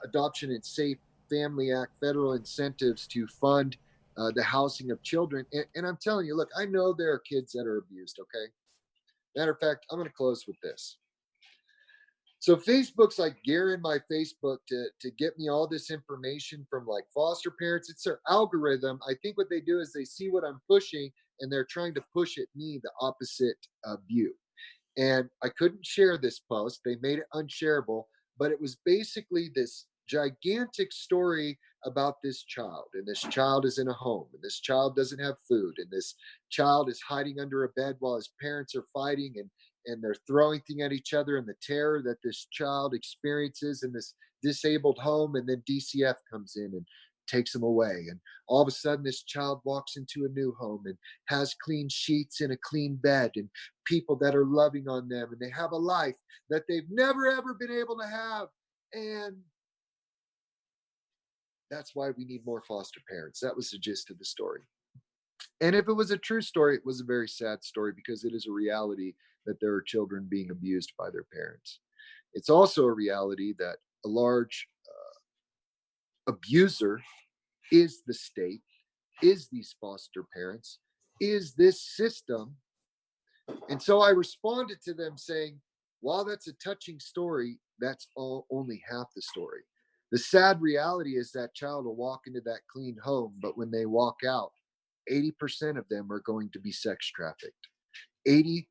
Speaker 1: Adoption and Safe Family Act federal incentives to fund the housing of children. And I'm telling you, look, I know there are kids that are abused, okay? Matter of fact, I'm going to close with this. So Facebook's like gearing my Facebook to get me all this information from like foster parents. It's their algorithm. I think what they do is they see what I'm pushing and they're trying to push at me the opposite view. And I couldn't share this post. They made it unshareable, but it was basically this gigantic story about this child. And this child is in a home, and this child doesn't have food, and this child is hiding under a bed while his parents are fighting, and they're throwing things at each other, and the terror that this child experiences in this disabled home. And then DCF comes in and takes him away. And all of a sudden, this child walks into a new home and has clean sheets and a clean bed and people that are loving on them, and they have a life that they've never ever been able to have. And that's why we need more foster parents. That was the gist of the story. And if it was a true story, it was a very sad story because it is a reality that there are children being abused by their parents. It's also a reality that a large abuser is the state, is these foster parents, is this system. And so I responded to them saying, while that's a touching story, that's only half the story. The sad reality is that child will walk into that clean home, but when they walk out, 80% of them are going to be sex trafficked. 80%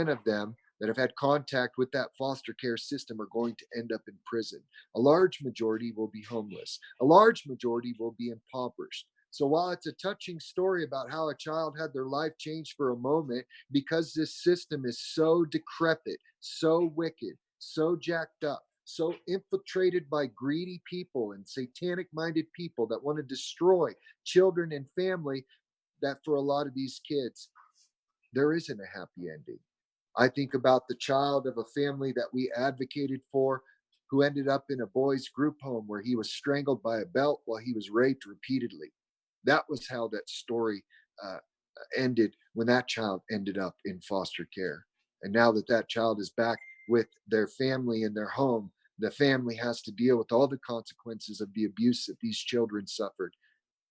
Speaker 1: of them that have had contact with that foster care system are going to end up in prison. A large majority will be homeless. A large majority will be impoverished. So while it's a touching story about how a child had their life changed for a moment, because this system is so decrepit, so wicked, so jacked up, so infiltrated by greedy people and satanic minded people that want to destroy children and family, that for a lot of these kids, there isn't a happy ending. I think about the child of a family that we advocated for who ended up in a boys' group home where he was strangled by a belt while he was raped repeatedly. That was how that story uh, ended when that child ended up in foster care. And now that that child is back with their family in their home, the family has to deal with all the consequences of the abuse that these children suffered.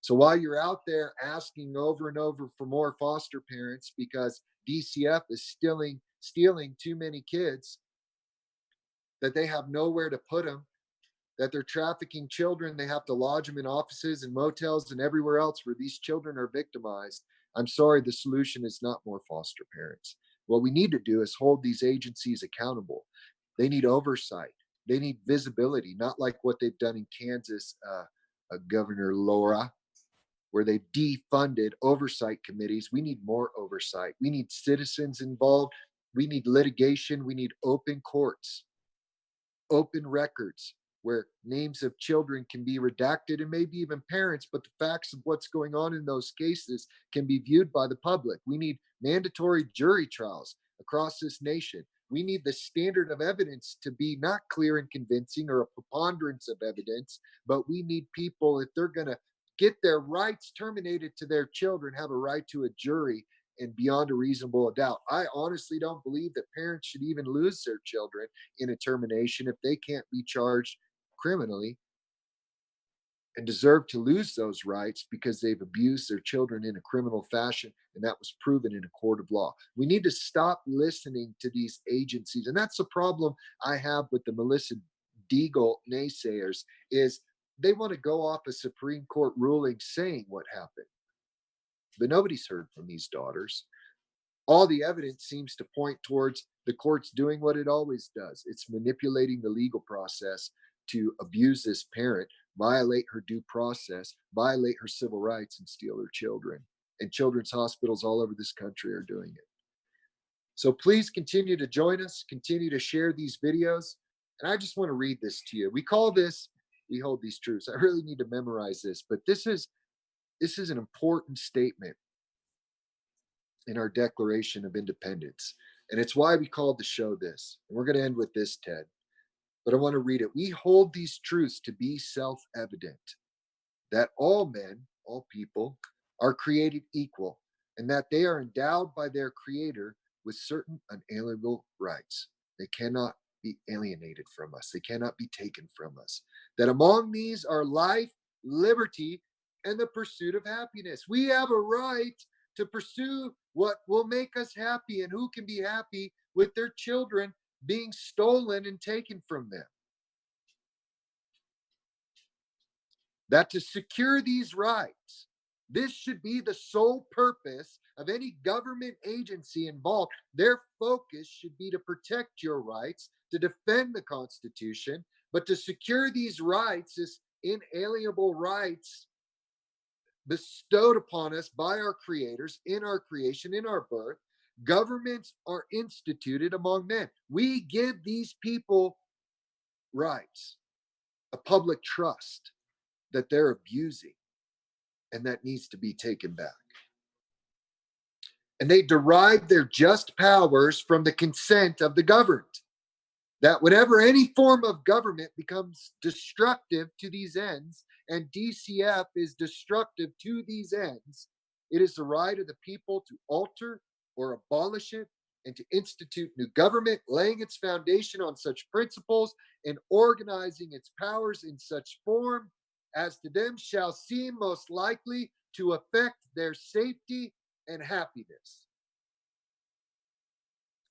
Speaker 1: So while you're out there asking over and over for more foster parents because DCF is stealing too many kids, that they have nowhere to put them, that they're trafficking children, they have to lodge them in offices and motels and everywhere else where these children are victimized. I'm sorry, the solution is not more foster parents. What we need to do is hold these agencies accountable. They need oversight. They need visibility, not like what they've done in Kansas, Governor Laura, where they've defunded oversight committees. We need more oversight. We need citizens involved. We need litigation. We need open courts, open records where names of children can be redacted and maybe even parents, but the facts of what's going on in those cases can be viewed by the public. We need mandatory jury trials across this nation. We need the standard of evidence to be not clear and convincing or a preponderance of evidence, but we need people, if they're going to get their rights terminated to their children, have a right to a jury and beyond a reasonable doubt. I honestly don't believe that parents should even lose their children in a termination if they can't be charged criminally and deserve to lose those rights because they've abused their children in a criminal fashion, and that was proven in a court of law. We need to stop listening to these agencies, and that's the problem I have with the Melissa Deagle naysayers, is they want to go off a Supreme Court ruling saying what happened, but nobody's heard from these daughters. All the evidence seems to point towards the courts doing what it always does. It's manipulating the legal process to abuse this parent, violate her due process, violate her civil rights, and steal her children. And children's hospitals all over this country are doing it. So please continue to join us, continue to share these videos. And I just want to read this to you. We hold these truths. I really need to memorize this, but this is an important statement in our Declaration of Independence. And it's why we called the show this. And we're going to end with this, Ted. But I want to read it. We hold these truths to be self-evident, that all men, all people, are created equal, and that they are endowed by their Creator with certain unalienable rights. They cannot be alienated from us. They cannot be taken from us. That among these are life, liberty, and the pursuit of happiness. We have a right to pursue what will make us happy, and who can be happy with their children being stolen and taken from them. That to secure these rights, this should be the sole purpose of any government agency involved. Their focus should be to protect your rights, to defend the Constitution, but to secure these rights, this inalienable rights bestowed upon us by our creators in our creation, in our birth. Governments are instituted among men. We give these people rights, a public trust that they're abusing, and that needs to be taken back. And they derive their just powers from the consent of the governed. That whenever any form of government becomes destructive to these ends, and DCF is destructive to these ends, it is the right of the people to alter or abolish it and to institute new government, laying its foundation on such principles and organizing its powers in such form as to them shall seem most likely to affect their safety and happiness.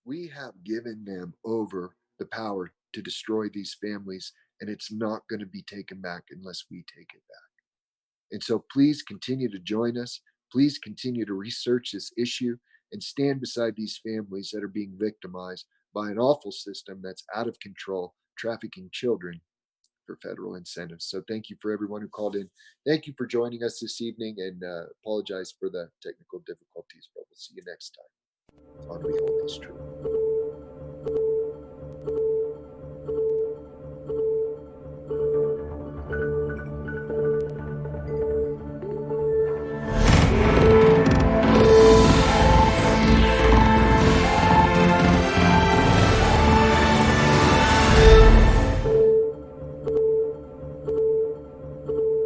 Speaker 1: We have given them over the power to destroy these families, and it's not going to be taken back unless we take it back. And so please continue to join us. Please continue to research this issue and stand beside these families that are being victimized by an awful system that's out of control, trafficking children for federal incentives. So thank you for everyone who called in. Thank you for joining us this evening, and apologize for the technical difficulties, but we'll see you next time on We Hold This Truth.